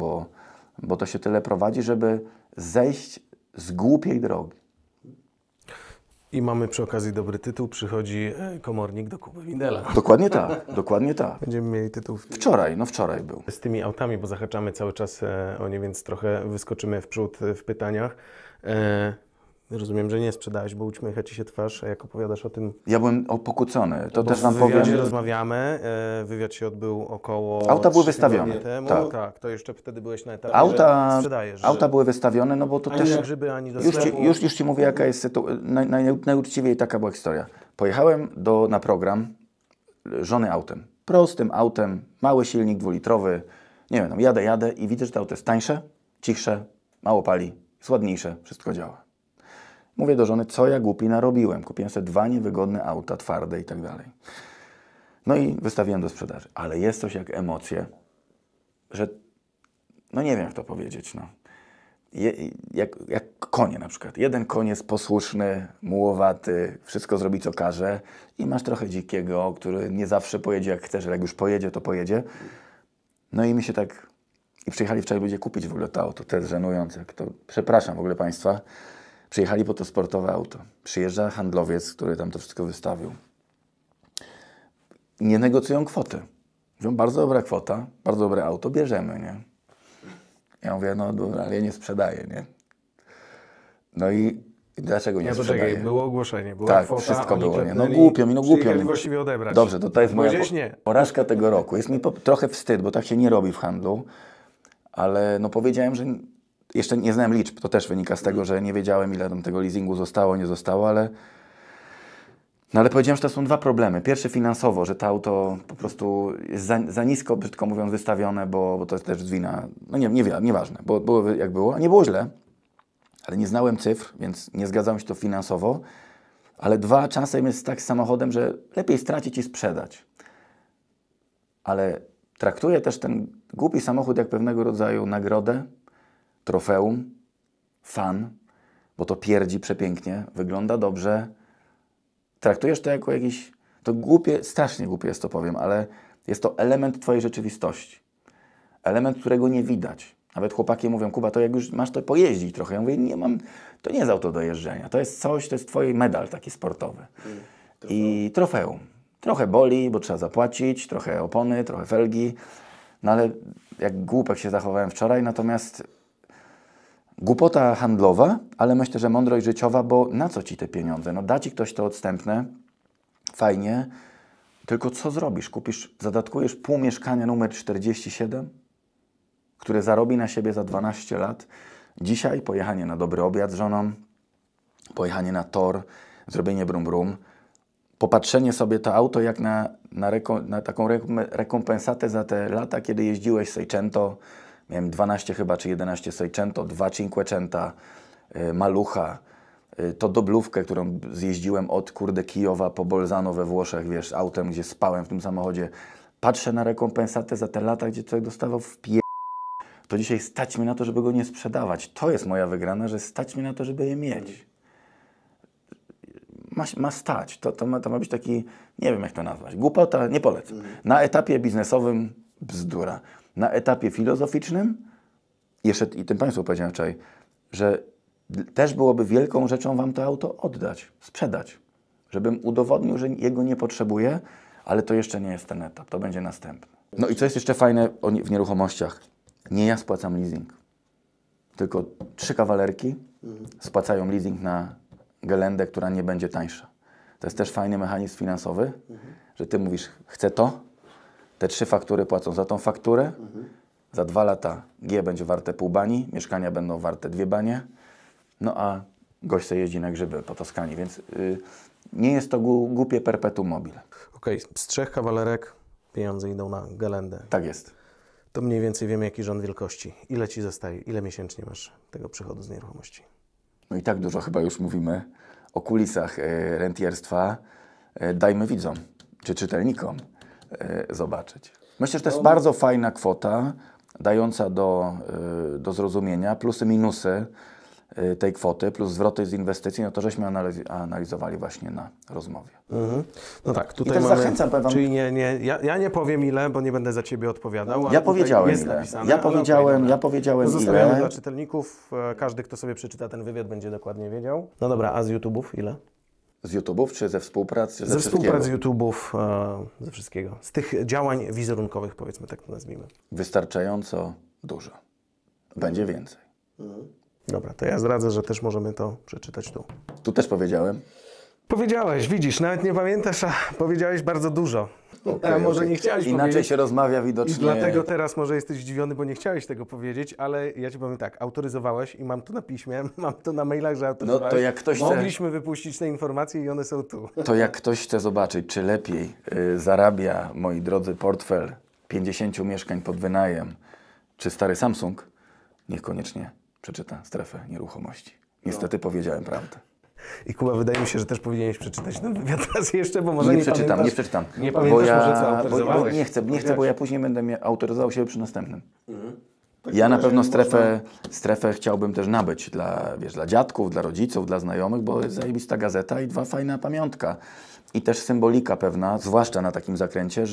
bo to się tyle prowadzi, żeby zejść z głupiej drogi. I mamy przy okazji dobry tytuł. Przychodzi komornik do Kuby Windela. Dokładnie tak, dokładnie tak. Będziemy mieli tytuł. Wczoraj był. Z tymi autami, bo zahaczamy cały czas o nie, więc trochę wyskoczymy w przód w pytaniach. Rozumiem, że nie sprzedałeś, bo uśmiecha Ci się twarz, a jak opowiadasz o tym... Ja byłem opokucony, to bo też Wam w powiem. wywiadzie rozmawiamy, wywiad się odbył około... Auta były 3 wystawione, tygodnie temu. tak. Tak, to jeszcze wtedy byłeś na etapie, Auta, że sprzedajesz. auta były wystawione, no bo to Ani też... na grzyby, ani do sklepu. Już Ci mówię, jaka jest sytuacja. Najuczciwiej taka była historia. Pojechałem na program żony autem. Prostym autem, mały silnik 2-litrowy. Nie wiem, jadę i widzę, że to auto jest tańsze, cichsze, mało pali, jest ładniejsze, wszystko działa. Mówię do żony, co ja głupi narobiłem. Kupiłem sobie 2 niewygodne auta, twarde i tak dalej. No i wystawiłem do sprzedaży. Ale jest coś jak emocje, że no nie wiem jak to powiedzieć. No. Jak konie na przykład. Jeden koń jest posłuszny, mułowaty, wszystko zrobi co każe i masz trochę dzikiego, który nie zawsze pojedzie jak chcesz, ale jak już pojedzie, to pojedzie. No i mi się tak... I przyjechali wczoraj ludzie kupić w ogóle to auto. To jest żenujące. Przepraszam w ogóle Państwa. Przyjechali po to sportowe auto. Przyjeżdża handlowiec, który tam to wszystko wystawił. Nie negocjują kwoty. Mówią, bardzo dobra kwota, bardzo dobre auto, bierzemy, nie? Ja mówię, no dobra, ale ja nie sprzedaję, nie? No i dlaczego nie sprzedaję? Było ogłoszenie, była Tak, kwota, wszystko oni było, nie? No klepnęli, głupio mi. przyjechali właściwie odebrać. Dobrze, to jest moja nie. porażka tego roku. Jest mi trochę wstyd, bo tak się nie robi w handlu, ale no powiedziałem, że jeszcze nie znałem liczb, to też wynika z tego, że nie wiedziałem, ile tam tego leasingu zostało, nie zostało, ale powiedziałem, że to są 2 problemy. Pierwszy finansowo, że to auto po prostu jest za nisko, brzydko mówiąc, wystawione, bo to jest też wina, no nieważne, bo było jak było, a nie było źle, ale nie znałem cyfr, więc nie zgadzałem się to finansowo, ale 2, czasem jest tak z samochodem, że lepiej stracić i sprzedać. ale traktuję też ten głupi samochód jak pewnego rodzaju nagrodę, trofeum, fan, bo to pierdzi przepięknie, wygląda dobrze. Traktujesz to jako jakiś, to głupie, strasznie głupie jest to powiem, ale jest to element twojej rzeczywistości. Element, którego nie widać. Nawet chłopaki mówią, Kuba, to jak już masz to pojeździć trochę. Ja mówię, nie mam, to nie jest auto do jeżdżenia. To jest coś, to jest twój medal taki sportowy. I trofeum. Trochę boli, bo trzeba zapłacić, trochę opony, trochę felgi. No ale jak głupek się zachowałem wczoraj, natomiast głupota handlowa, ale myślę, że mądrość życiowa, bo na co ci te pieniądze? No da ci ktoś to odstępne, fajnie, tylko co zrobisz? Kupisz, zadatkujesz pół mieszkania numer 47, które zarobi na siebie za 12 lat. Dzisiaj pojechanie na dobry obiad z żoną, pojechanie na tor, zrobienie brum brum, popatrzenie sobie to auto jak na taką rekompensatę za te lata, kiedy jeździłeś Seicento. Miałem 12 chyba, czy 11 Seicento, 2 Cinquecenta, Malucha, to doblówkę, którą zjeździłem od Kijowa po Bolzano we Włoszech, wiesz, autem, gdzie spałem w tym samochodzie. Patrzę na rekompensatę za te lata, gdzie człowiek dostawał w to dzisiaj stać mi na to, żeby go nie sprzedawać. To jest moja wygrana, że stać mi na to, żeby je mieć. Ma stać. To ma być taki, nie wiem jak to nazwać, głupota, nie polecam. Na etapie biznesowym bzdura. Na etapie filozoficznym, jeszcze i tym Państwu powiedziałem wczoraj, że też byłoby wielką rzeczą Wam to auto oddać, sprzedać. Żebym udowodnił, że jego nie potrzebuję, ale to jeszcze nie jest ten etap, to będzie następny. No i co jest jeszcze fajne w nieruchomościach? Nie ja spłacam leasing, tylko 3 kawalerki spłacają leasing na gelendę, która nie będzie tańsza. To jest też fajny mechanizm finansowy, że Ty mówisz, chcę to, te 3 faktury płacą za tą fakturę, za 2 lata G będzie warte pół bani, mieszkania będą warte 2 banie, no a gość se jeździ na grzyby po Toskanii, więc nie jest to głupie perpetuum mobile. Okej, z 3 kawalerek pieniądze idą na gelendę. Tak jest. To mniej więcej wiemy, jaki rząd wielkości. Ile Ci zostaje? Ile miesięcznie masz tego przychodu z nieruchomości? No i tak dużo chyba już mówimy o kulisach rentierstwa. Dajmy widzom, czy czytelnikom zobaczyć. Myślę, że to jest bardzo fajna kwota, dająca do zrozumienia plusy, minusy tej kwoty, plus zwroty z inwestycji, no to żeśmy analizowali właśnie na rozmowie. No tak, tutaj I też mamy, zachęcam, powiem wam, czyli ja nie powiem ile, bo nie będę za Ciebie odpowiadał. ja powiedziałem jest ile. Napisane, Ja powiedziałem Zostawiamy ile. dla czytelników. Każdy, kto sobie przeczyta ten wywiad, będzie dokładnie wiedział. No dobra, a z YouTube'ów ile? Z YouTube'ów, czy ze współpracy? Czy Ze współpracy YouTube'ów, ze wszystkiego. Z tych działań wizerunkowych, powiedzmy tak to nazwijmy. Wystarczająco dużo. Będzie więcej. Dobra, to ja zdradzę, że też możemy to przeczytać tu. Tu też powiedziałem. Powiedziałeś, widzisz, nawet nie pamiętasz, a powiedziałeś bardzo dużo. A może nie chciałeś Inaczej powiedzieć. się rozmawia widocznie. I dlatego teraz może jesteś zdziwiony, bo nie chciałeś tego powiedzieć, ale ja Ci powiem tak, autoryzowałeś i mam to na piśmie, mam to na mailach, że autoryzowałeś. No to jak ktoś Mogliśmy wypuścić te informacje i one są tu. To jak ktoś chce zobaczyć, czy lepiej zarabia, moi drodzy, portfel 50 mieszkań pod wynajem, czy stary Samsung, niech koniecznie przeczyta Strefę Nieruchomości. Niestety powiedziałem prawdę. I Kuba, wydaje mi się, że też powinieneś przeczytać ten wywiad raz jeszcze, bo może Nie nie przeczytam, pamiętasz. nie przeczytam. Nie pamiętasz może, co bo autoryzowałeś. nie chcę, bo ja później będę autoryzował siebie przy następnym. Ja na pewno strefę chciałbym też nabyć dla dziadków, dla rodziców, dla znajomych, bo jest zajebista gazeta i 2 fajna pamiątka. I też symbolika pewna, zwłaszcza na takim zakręcie,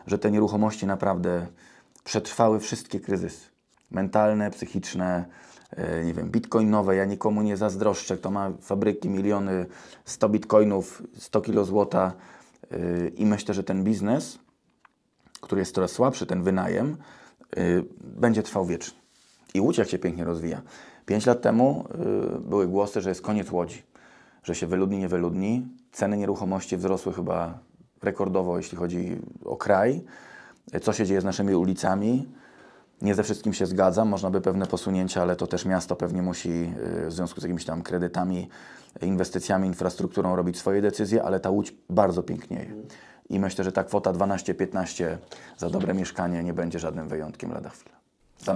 że te nieruchomości naprawdę przetrwały wszystkie kryzysy. Mentalne, psychiczne, nie wiem, bitcoinowe. Ja nikomu nie zazdroszczę, kto ma fabryki, miliony, 100 bitcoinów, 100 kilo złota. I myślę, że ten biznes, który jest coraz słabszy, ten wynajem, będzie trwał wiecznie. I Łódź jak się pięknie rozwija. 5 lat temu były głosy, że jest koniec Łodzi, że się wyludni, nie wyludni. Ceny nieruchomości wzrosły chyba rekordowo, jeśli chodzi o kraj. Co się dzieje z naszymi ulicami? Nie ze wszystkim się zgadzam, można by pewne posunięcia, ale to też miasto pewnie musi w związku z jakimiś tam kredytami, inwestycjami, infrastrukturą robić swoje decyzje, ale ta Łódź bardzo pięknieje. I myślę, że ta kwota 12-15 za dobre mieszkanie nie będzie żadnym wyjątkiem lada chwila.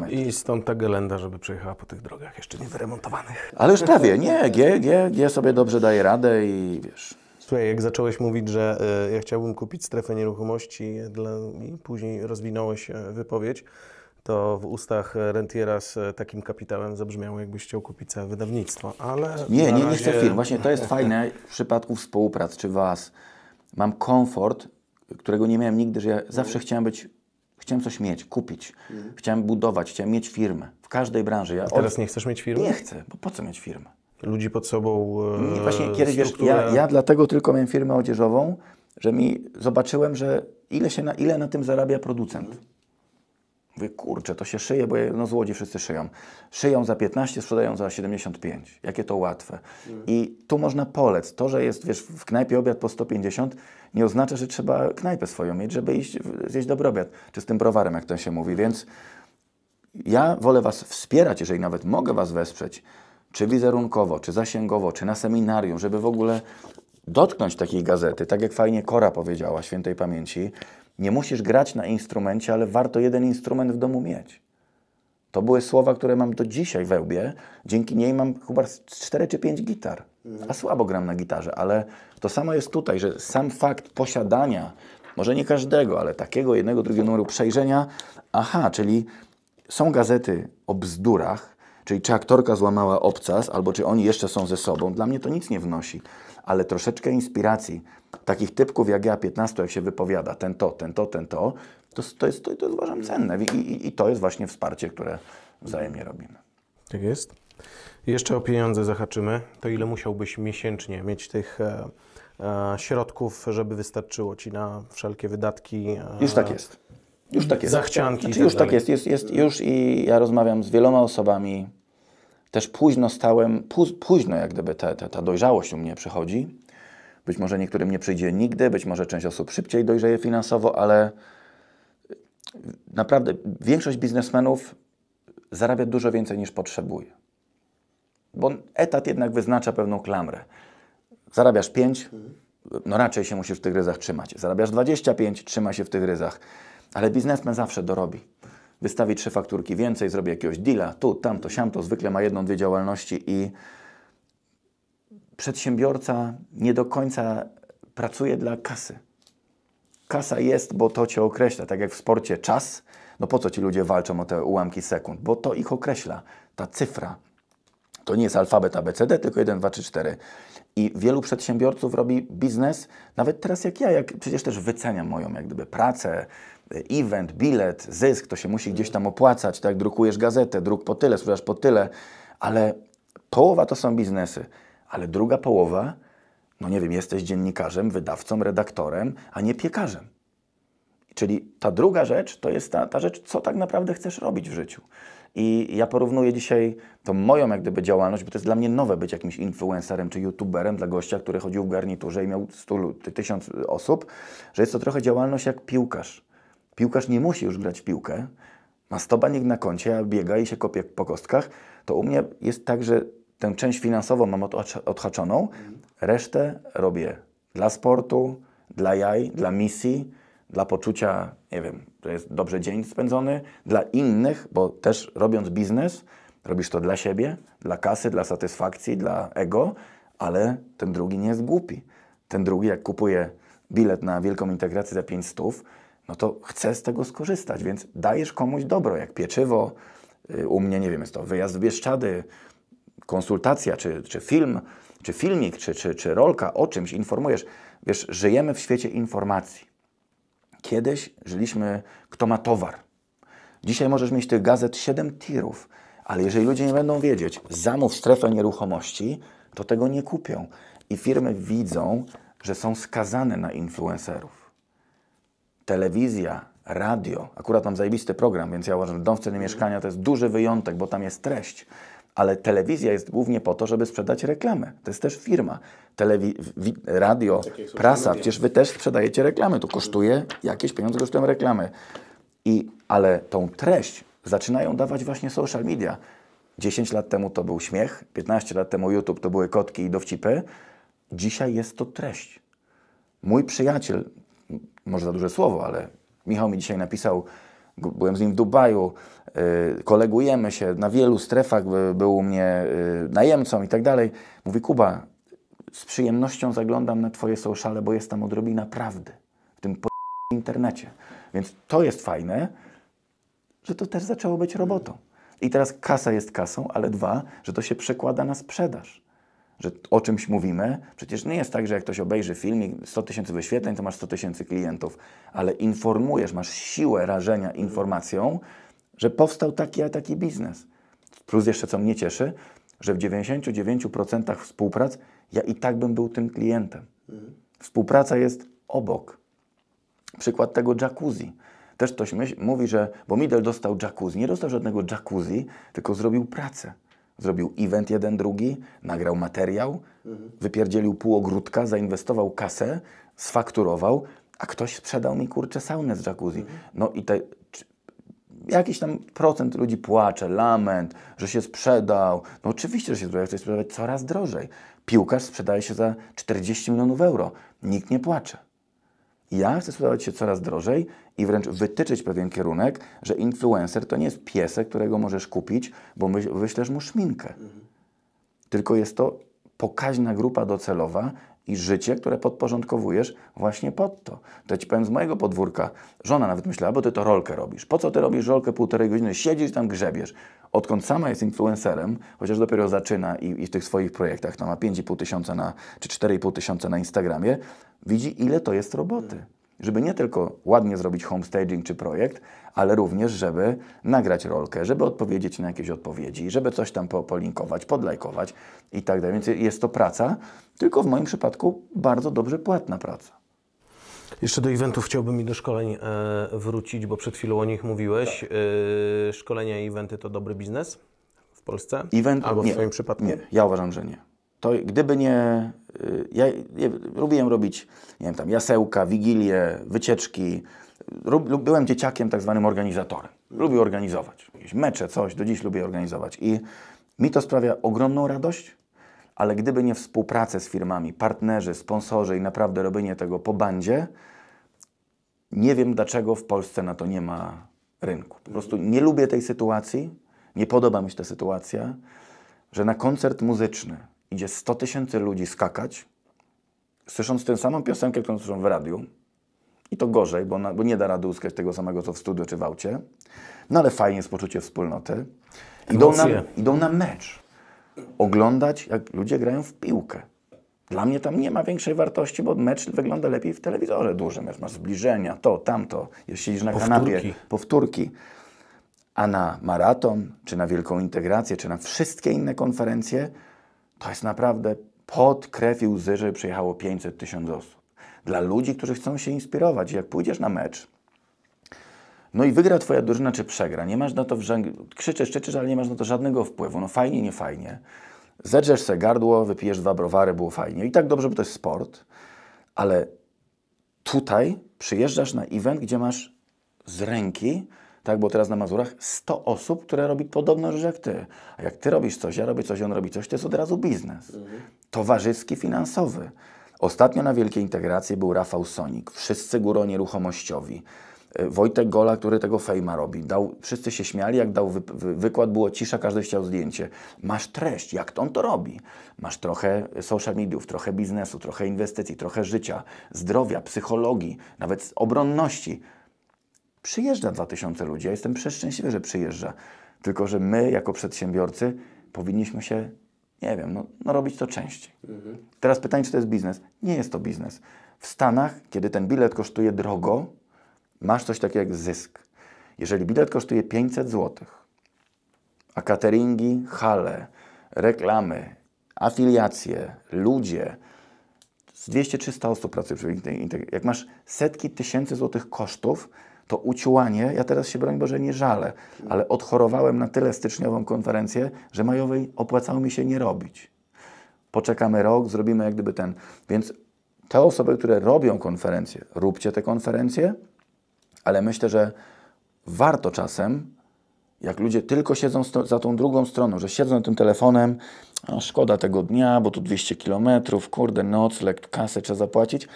I stąd ta gelenda, żeby przejechała po tych drogach jeszcze nie wyremontowanych. Ale już prawie, nie, G sobie dobrze daje radę i wiesz. Słuchaj, jak zacząłeś mówić, że ja chciałbym kupić strefę nieruchomości i później rozwinąłeś wypowiedź, to w ustach rentiera z takim kapitałem zabrzmiało, jakbyś chciał kupić całe wydawnictwo, ale Nie chcę firm. Właśnie to jest fajne w przypadku współprac czy was. Mam komfort, którego nie miałem nigdy, że ja zawsze chciałem coś mieć, kupić. Chciałem budować, chciałem mieć firmę. W każdej branży. Teraz nie chcesz mieć firmy? Nie chcę, bo po co mieć firmę? Ludzi pod sobą Nie, właśnie kiedyś, wiesz, strukturę... ja dlatego tylko miałem firmę odzieżową, że zobaczyłem, że ile na tym zarabia producent. Mówię, kurczę, to się szyje, bo z Łodzi wszyscy szyją. Szyją za 15, sprzedają za 75. Jakie to łatwe. I tu można polec. To, że jest, wiesz, w knajpie obiad po 150, nie oznacza, że trzeba knajpę swoją mieć, żeby iść zjeść dobry obiad. Czy z tym browarem, jak to się mówi. Więc ja wolę was wspierać, jeżeli nawet mogę was wesprzeć, czy wizerunkowo, czy zasięgowo, czy na seminarium, żeby w ogóle dotknąć takiej gazety. Tak jak fajnie Kora powiedziała, świętej pamięci, nie musisz grać na instrumencie, ale warto jeden instrument w domu mieć. To były słowa, które mam do dzisiaj we łbie. Dzięki niej mam chyba 4 czy 5 gitar. A słabo gram na gitarze, ale to samo jest tutaj, że sam fakt posiadania, może nie każdego, ale takiego jednego, drugiego numeru przejrzenia, czyli są gazety o bzdurach, czyli czy aktorka złamała obcas, albo czy oni jeszcze są ze sobą. Dla mnie to nic nie wnosi, ale troszeczkę inspiracji. Takich typków jak ja, 15, jak się wypowiada, ten to jest uważam cenne. I to jest właśnie wsparcie, które wzajemnie robimy. Tak jest. Jeszcze o pieniądze zahaczymy. To ile musiałbyś miesięcznie mieć tych środków, żeby wystarczyło Ci na wszelkie wydatki? Już tak jest. Już tak jest. Zachcianki. Znaczy, już tak jest. Jest już i ja rozmawiam z wieloma osobami. Też późno jak gdyby ta dojrzałość u mnie przychodzi. Być może niektórym nie przyjdzie nigdy, być może część osób szybciej dojrzeje finansowo, ale naprawdę większość biznesmenów zarabia dużo więcej niż potrzebuje. Bo etat jednak wyznacza pewną klamrę. Zarabiasz 5, no raczej się musisz w tych ryzach trzymać. Zarabiasz 25, trzyma się w tych ryzach. Ale biznesmen zawsze dorobi. Wystawi 3 fakturki więcej, zrobi jakiegoś deala, tu, tamto, siamto, zwykle ma 1, 2 działalności i przedsiębiorca nie do końca pracuje dla kasy. Kasa jest, bo to Cię określa. Tak jak w sporcie czas, no po co ci ludzie walczą o te ułamki sekund? Bo to ich określa, ta cyfra. To nie jest alfabet ABCD, tylko 1, 2, 3, 4. I wielu przedsiębiorców robi biznes, nawet teraz jak ja, przecież też wyceniam moją jak gdyby pracę, event, bilet, zysk, to się musi gdzieś tam opłacać, tak jak drukujesz gazetę, druk po tyle, sprzedaż po tyle, ale połowa to są biznesy, ale druga połowa, no nie wiem, jesteś dziennikarzem, wydawcą, redaktorem, a nie piekarzem. Czyli ta druga rzecz to jest ta rzecz, co tak naprawdę chcesz robić w życiu. I ja porównuję dzisiaj tą moją jak gdyby działalność, bo to jest dla mnie nowe być jakimś influencerem czy youtuberem dla gościa, który chodził w garniturze i miał 1000 osób, że jest to trochę działalność jak piłkarz. Piłkarz nie musi już grać w piłkę, ma 100 baniek na koncie, a biega i się kopie po kostkach. To u mnie jest tak, że tę część finansową mam odhaczoną, resztę robię dla sportu, dla jaj, dla misji, dla poczucia, nie wiem, że jest dobrze dzień spędzony, dla innych, bo też robiąc biznes, robisz to dla siebie, dla kasy, dla satysfakcji, dla ego, ale ten drugi nie jest głupi. Ten drugi, jak kupuje bilet na wielką integrację za 500, no to chce z tego skorzystać, więc dajesz komuś dobro, jak pieczywo, u mnie, nie wiem, jest to wyjazd w Bieszczady, konsultacja, czy film, czy filmik, czy rolka, o czymś informujesz. Wiesz, żyjemy w świecie informacji. Kiedyś żyliśmy, kto ma towar. Dzisiaj możesz mieć tych gazet 7 tirów, ale jeżeli ludzie nie będą wiedzieć, zamów strefę nieruchomości, to tego nie kupią. I firmy widzą, że są skazane na influencerów. Telewizja, radio, akurat mam zajebisty program, więc ja uważam, że Dom w cenie mieszkania to jest duży wyjątek, bo tam jest treść. Ale telewizja jest głównie po to, żeby sprzedać reklamę. To jest też firma. Radio, prasa, przecież wy też sprzedajecie reklamy. To kosztuje, jakieś pieniądze kosztują reklamy. Ale tą treść zaczynają dawać właśnie social media. 10 lat temu to był śmiech, 15 lat temu YouTube to były kotki i dowcipy. Dzisiaj jest to treść. Mój przyjaciel, może za duże słowo, ale Michał mi dzisiaj napisał, byłem z nim w Dubaju, kolegujemy się, na wielu strefach był u mnie najemcą i tak dalej. Mówi, Kuba, z przyjemnością zaglądam na Twoje sociale, bo jest tam odrobina prawdy w tym internecie. Więc to jest fajne, że to też zaczęło być robotą. I teraz kasa jest kasą, ale 2, że to się przekłada na sprzedaż. Że o czymś mówimy, przecież nie jest tak, że jak ktoś obejrzy filmik, 100 000 wyświetleń, to masz 100 000 klientów, ale informujesz, masz siłę rażenia informacją, że powstał taki a taki biznes. Plus jeszcze, co mnie cieszy, że w 99% współprac ja i tak bym był tym klientem. Współpraca jest obok. Przykład tego jacuzzi. Też ktoś mówi, że bo Midel dostał jacuzzi. Nie dostał żadnego jacuzzi, tylko zrobił pracę. Zrobił event jeden, drugi, nagrał materiał, wypierdzielił pół ogródka, zainwestował kasę, sfakturował, a ktoś sprzedał mi, kurczę, saunę z jacuzzi. No i jakiś tam procent ludzi płacze, lament, że się sprzedał. No oczywiście, że się sprzedał, ja chcę sprzedawać coraz drożej. Piłkarz sprzedaje się za 40 milionów euro. Nikt nie płacze. Ja chcę sprzedawać się coraz drożej i wręcz wytyczyć pewien kierunek, że influencer to nie jest piesek, którego możesz kupić, bo wyślesz mu szminkę. Tylko jest to pokaźna grupa docelowa i życie, które podporządkowujesz właśnie pod to. To ja Ci powiem z mojego podwórka. Żona nawet myślała, bo Ty to rolkę robisz. Po co Ty robisz rolkę 1,5 godziny? Siedzisz tam, grzebiesz. Odkąd sama jest influencerem, chociaż dopiero zaczyna i w tych swoich projektach, tam ma 5,5 tysiąca czy 4,5 tysiąca na Instagramie, widzi, ile to jest roboty. Żeby nie tylko ładnie zrobić homestaging czy projekt, ale również, żeby nagrać rolkę, żeby odpowiedzieć na jakieś odpowiedzi, żeby coś tam polinkować, podlajkować i tak dalej. Więc jest to praca, tylko w moim przypadku bardzo dobrze płatna praca. Jeszcze do eventów chciałbym i do szkoleń wrócić, bo przed chwilą o nich mówiłeś. Tak. Szkolenia i eventy to dobry biznes w Polsce? Albo w Twoim przypadku? Nie, ja uważam, że nie. To gdyby nie... Ja lubiłem robić, nie wiem, tam jasełka, wigilie, wycieczki. Byłem dzieciakiem, tak zwanym organizatorem. Lubię organizować. Jakieś mecze, coś, do dziś lubię organizować. I mi to sprawia ogromną radość, ale gdyby nie współpracę z firmami, partnerzy, sponsorzy i naprawdę robienie tego po bandzie, nie wiem dlaczego w Polsce na to nie ma rynku. Po prostu nie lubię tej sytuacji, nie podoba mi się ta sytuacja, że na koncert muzyczny idzie 100 000 ludzi skakać, słysząc tę samą piosenkę, którą słyszą w radiu. I to gorzej, bo nie da rady uzyskać tego samego, co w studiu czy w aucie. No ale fajnie jest poczucie wspólnoty. Idą na mecz. Oglądać, jak ludzie grają w piłkę. Dla mnie tam nie ma większej wartości, bo mecz wygląda lepiej w telewizorze dużym. Masz zbliżenia, to, tamto. Siedzisz na kanapie, powtórki. A na maraton, czy na wielką integrację, czy na wszystkie inne konferencje, to jest naprawdę pot, krew i łzy, żeby przyjechało 500 000 osób. Dla ludzi, którzy chcą się inspirować. Jak pójdziesz na mecz, no i wygra Twoja drużyna, czy przegra, nie masz na to krzyczysz, ale nie masz na to żadnego wpływu. No fajnie, nie fajnie. Zedrzesz se gardło, wypijesz 2 browary, było fajnie. I tak dobrze, bo to jest sport. Ale tutaj przyjeżdżasz na event, gdzie masz z ręki, tak, bo teraz na Mazurach 100 osób, które robi podobną rzecz jak Ty. A jak Ty robisz coś, ja robię coś, on robi coś, to jest od razu biznes. Towarzyski, finansowy. Ostatnio na Wielkiej Integracji był Rafał Sonik, wszyscy górą nieruchomościowi. Wojtek Gola, który tego fejma robi. Wszyscy się śmiali, jak dał wykład, było cisza, każdy chciał zdjęcie. Masz treść, jak on to robi. Masz trochę social mediów, trochę biznesu, trochę inwestycji, trochę życia, zdrowia, psychologii, nawet obronności. Przyjeżdża 2000 ludzi, ja jestem przeszczęśliwy, że przyjeżdża. Tylko że my, jako przedsiębiorcy, powinniśmy się, nie wiem, robić to częściej. Teraz pytanie, czy to jest biznes? Nie jest to biznes. W Stanach, kiedy ten bilet kosztuje drogo, masz coś takiego jak zysk. Jeżeli bilet kosztuje 500 zł, a cateringi, hale, reklamy, afiliacje, ludzie, z 200-300 osób pracuje przy integracji. Jak masz setki tysięcy złotych kosztów, to uciułanie, ja teraz się broń Boże nie żalę, ale odchorowałem na tyle styczniową konferencję, że majowej opłacało mi się nie robić. Poczekamy rok, zrobimy jak gdyby ten. Więc te osoby, które robią konferencje, róbcie te konferencje, ale myślę, że warto czasem, jak ludzie tylko siedzą za tą drugą stroną, że siedzą tym telefonem, a szkoda tego dnia, bo tu 200 kilometrów, kurde, nocleg, kasę trzeba zapłacić.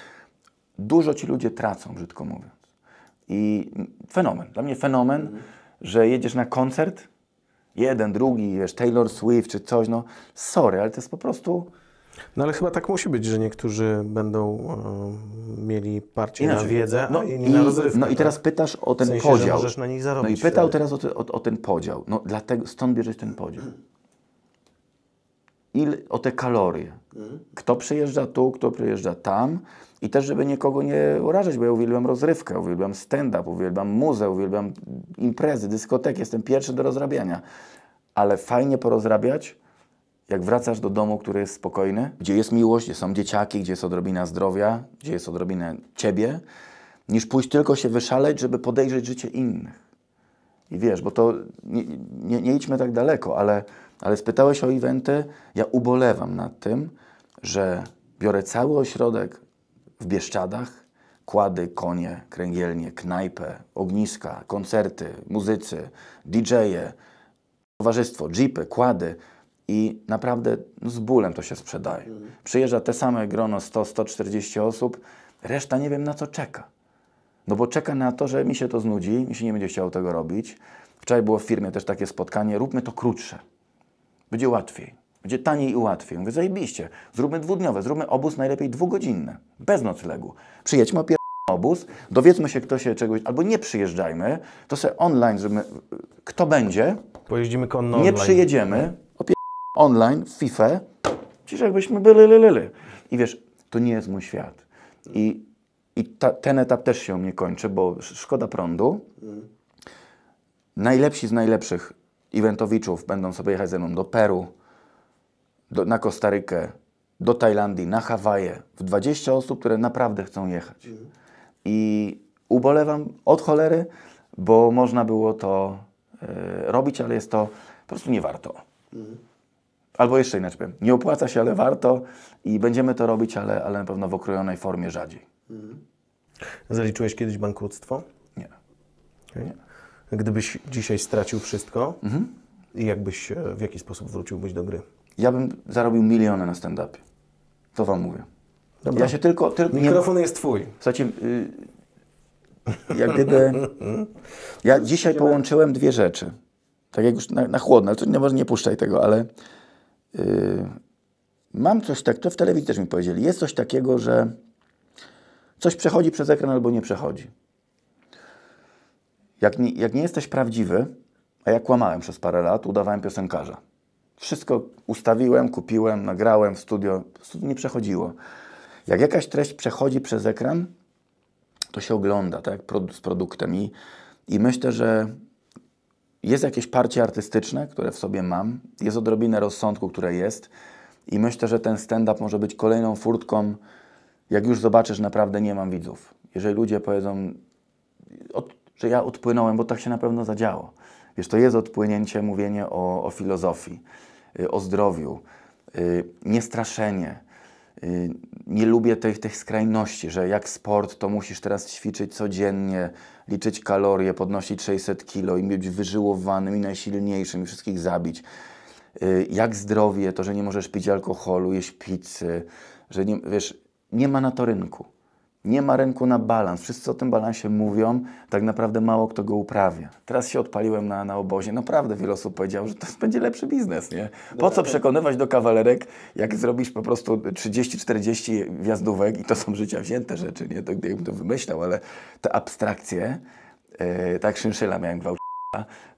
Dużo ci ludzie tracą, brzydko mówiąc. I fenomen, dla mnie fenomen, że jedziesz na koncert, jeden, drugi, wiesz, Taylor Swift czy coś, no sorry, ale to jest po prostu... No ale chyba tak musi być, że niektórzy będą mieli parcie na wiedzę, a inni na rozrywkę. No i teraz pytasz o ten w sensie, podział. że możesz na nich zarobić. No i pytał teraz o ten podział. No dlatego, stąd bierzesz ten podział. O te kalorie. Kto przyjeżdża tu, kto przyjeżdża tam. I też, żeby nikogo nie urażać, bo ja uwielbiam rozrywkę, uwielbiam stand-up, uwielbiam muzeum, uwielbiam imprezy, dyskoteki. Jestem pierwszy do rozrabiania. Ale fajnie porozrabiać, jak wracasz do domu, który jest spokojny, gdzie jest miłość, gdzie są dzieciaki, gdzie jest odrobina zdrowia, gdzie jest odrobina ciebie, niż pójść tylko się wyszaleć, żeby podejrzeć życie innych. I wiesz, bo to nie idźmy tak daleko, ale spytałeś o eventy, ja ubolewam nad tym, że biorę cały ośrodek w Bieszczadach, kłady, konie, kręgielnie, knajpę, ogniska, koncerty, muzycy, DJ-e, towarzystwo, jeepy, kłady i naprawdę z bólem to się sprzedaje. Przyjeżdża te same grono 100-140 osób, reszta nie wiem na co czeka. No bo czeka na to, że mi się to znudzi, mi się nie będzie chciało tego robić. Wczoraj było w firmie też takie spotkanie, róbmy to krótsze. Będzie łatwiej. Będzie taniej i łatwiej. Mówię, zajebiście. Zróbmy dwudniowe, zróbmy obóz najlepiej 2-godzinny, bez noclegu. Przyjedźmy, obóz, dowiedzmy się, kto się czegoś, albo nie przyjeżdżajmy, to sobie online zrobimy, kto będzie, Pojeździmy konno nie online. przyjedziemy, online, w FIFA, przecież jakbyśmy byli. I wiesz, to nie jest mój świat. Ten etap też się u mnie kończy, bo szkoda prądu. Najlepsi z najlepszych eventowiczów będą sobie jechać ze mną do Peru, na Kostarykę, do Tajlandii, na Hawaje, w 20 osób, które naprawdę chcą jechać. I ubolewam od cholery, bo można było to robić, ale jest to po prostu nie warto. Albo jeszcze inaczej powiem, nie opłaca się, ale warto i będziemy to robić, ale na pewno w okrojonej formie rzadziej. Zaliczyłeś kiedyś bankructwo? Nie. Okay. Nie. Gdybyś dzisiaj stracił wszystko i jakbyś, w jaki sposób wróciłbyś do gry? Ja bym zarobił miliony na stand-upie. To wam mówię. Dobra. Ja się tylko Mikrofon jest twój. Słuchajcie, jak gdyby... Ja dzisiaj połączyłem dwie rzeczy. Tak jak już na chłodno, ale może nie puszczaj tego, ale mam coś takiego, to w telewizji też mi powiedzieli, jest coś takiego, że coś przechodzi przez ekran albo nie przechodzi. Jak nie jesteś prawdziwy, a ja kłamałem przez parę lat, udawałem piosenkarza. Wszystko ustawiłem, kupiłem, nagrałem w studio, po prostu nie przechodziło. Jak jakaś treść przechodzi przez ekran, to się ogląda, tak, z produktem i myślę, że jest jakieś parcie artystyczne, które w sobie mam, jest odrobinę rozsądku, które jest i myślę, że ten stand-up może być kolejną furtką, jak już zobaczysz, naprawdę nie mam widzów. Jeżeli ludzie powiedzą, że ja odpłynąłem, bo tak się na pewno zadziało. Wiesz, to jest odpłynięcie, mówienie o filozofii, o zdrowiu, niestraszenie. Nie lubię tych skrajności, że jak sport, to musisz teraz ćwiczyć codziennie, liczyć kalorie, podnosić 600 kilo i być wyżyłowanym i najsilniejszym i wszystkich zabić. Jak zdrowie, to, że nie możesz pić alkoholu, jeść pizzy, że nie, wiesz, nie ma na to rynku. Nie ma rynku na balans. Wszyscy o tym balansie mówią, tak naprawdę mało kto go uprawia. Teraz się odpaliłem na obozie. Naprawdę wiele osób powiedziało, że to będzie lepszy biznes, nie? Po co przekonywać do kawalerek, jak zrobisz po prostu 30-40 wjazdówek i to są życia wzięte rzeczy, nie? To gdybym to wymyślał, ale te abstrakcje, tak szynszyla miałem gwałt.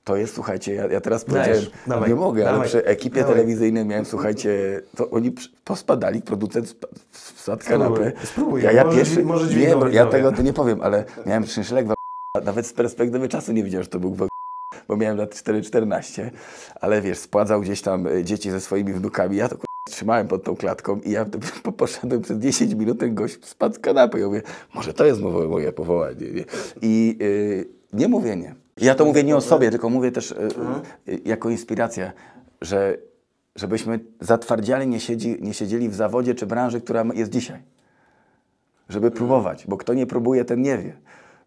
To jest, słuchajcie, ja teraz powiedziałem, nie mogę, ale przy ekipie telewizyjnej miałem, słuchajcie, to oni pospadali, producent spadł kanapy. Spróbuj. Ja pierwszy, ja tego to nie powiem, ale miałem szynszylek, nawet z perspektywy czasu nie widziałem, że to był bo miałem lat 4-14, ale wiesz, spładzał gdzieś tam dzieci ze swoimi wnukami, ja to trzymałem pod tą klatką i ja poszedłem przez 10 minut, ten gość spadł z kanapy. Ja mówię, może to jest moje powołanie. Nie? I nie mówię nie. Ja to mówię nie o sobie, tylko mówię też jako inspiracja, żebyśmy zatwardziali nie siedzieli w zawodzie czy branży, która jest dzisiaj. Żeby próbować, bo kto nie próbuje, ten nie wie.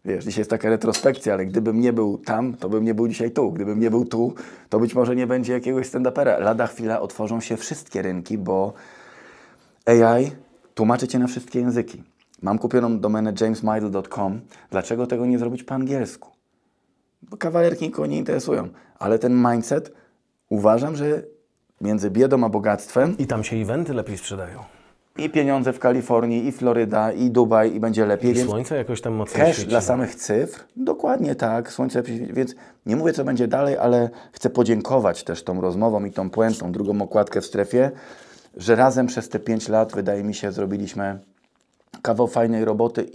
Wiesz, dzisiaj jest taka retrospekcja, ale gdybym nie był tam, to bym nie był dzisiaj tu. Gdybym nie był tu, to być może nie będzie jakiegoś stand-upera. Lada chwila otworzą się wszystkie rynki, bo AI tłumaczy cię na wszystkie języki. Mam kupioną domenę jamesmidle.com. Dlaczego tego nie zrobić po angielsku? Bo kawalerki nikogo nie interesują. Ale ten mindset uważam, że między biedą a bogactwem. I tam się eventy lepiej sprzedają. I pieniądze w Kalifornii, i Floryda, i Dubaj, i będzie lepiej. I więc słońce jakoś tam mocno cash świeci. dla samych cyfr, dokładnie tak, słońce lepiej świeci. Więc nie mówię, co będzie dalej, ale chcę podziękować też tą rozmową i tą puentą, drugą okładkę w strefie, że razem przez te 5 lat, wydaje mi się, zrobiliśmy kawał fajnej roboty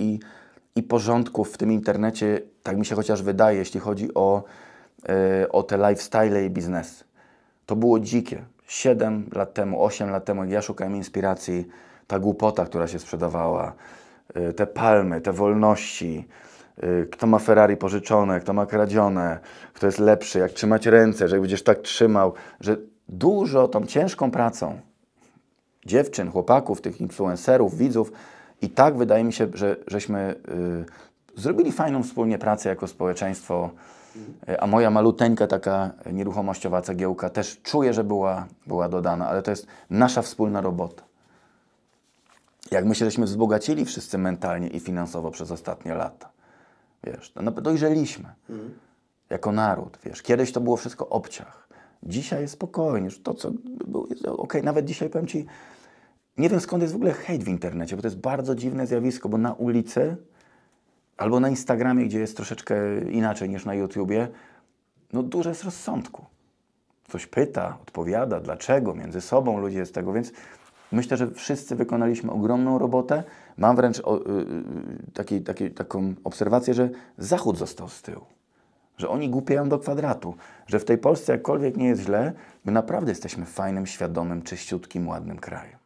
i porządków w tym internecie, tak mi się chociaż wydaje, jeśli chodzi o te lifestyle i biznes. To było dzikie. 7 lat temu, 8 lat temu, jak ja szukałem inspiracji, ta głupota, która się sprzedawała, te palmy, te wolności, kto ma Ferrari pożyczone, kto ma kradzione, kto jest lepszy, jak trzymać ręce, że jak będziesz tak trzymał, że dużo tą ciężką pracą dziewczyn, chłopaków, tych influencerów, widzów i tak wydaje mi się, że żeśmy zrobili fajną wspólnie pracę jako społeczeństwo, a moja maluteńka taka nieruchomościowa cegiełka też czuję, że była dodana, ale to jest nasza wspólna robota. Jak my się żeśmy wzbogacili wszyscy mentalnie i finansowo przez ostatnie lata, wiesz, no dojrzeliśmy jako naród, wiesz, kiedyś to było wszystko obciach, dzisiaj jest spokojnie, już to co było, jest okej, nawet dzisiaj powiem Ci, nie wiem skąd jest w ogóle hejt w internecie, bo to jest bardzo dziwne zjawisko, bo na ulicy albo na Instagramie, gdzie jest troszeczkę inaczej niż na YouTubie, no dużo jest rozsądku. Coś pyta, odpowiada, dlaczego, między sobą ludzie z tego, więc myślę, że wszyscy wykonaliśmy ogromną robotę. Mam wręcz taką obserwację, że Zachód został z tyłu. Że oni głupieją do kwadratu. Że w tej Polsce jakkolwiek nie jest źle, my naprawdę jesteśmy fajnym, świadomym, czyściutkim, ładnym krajem.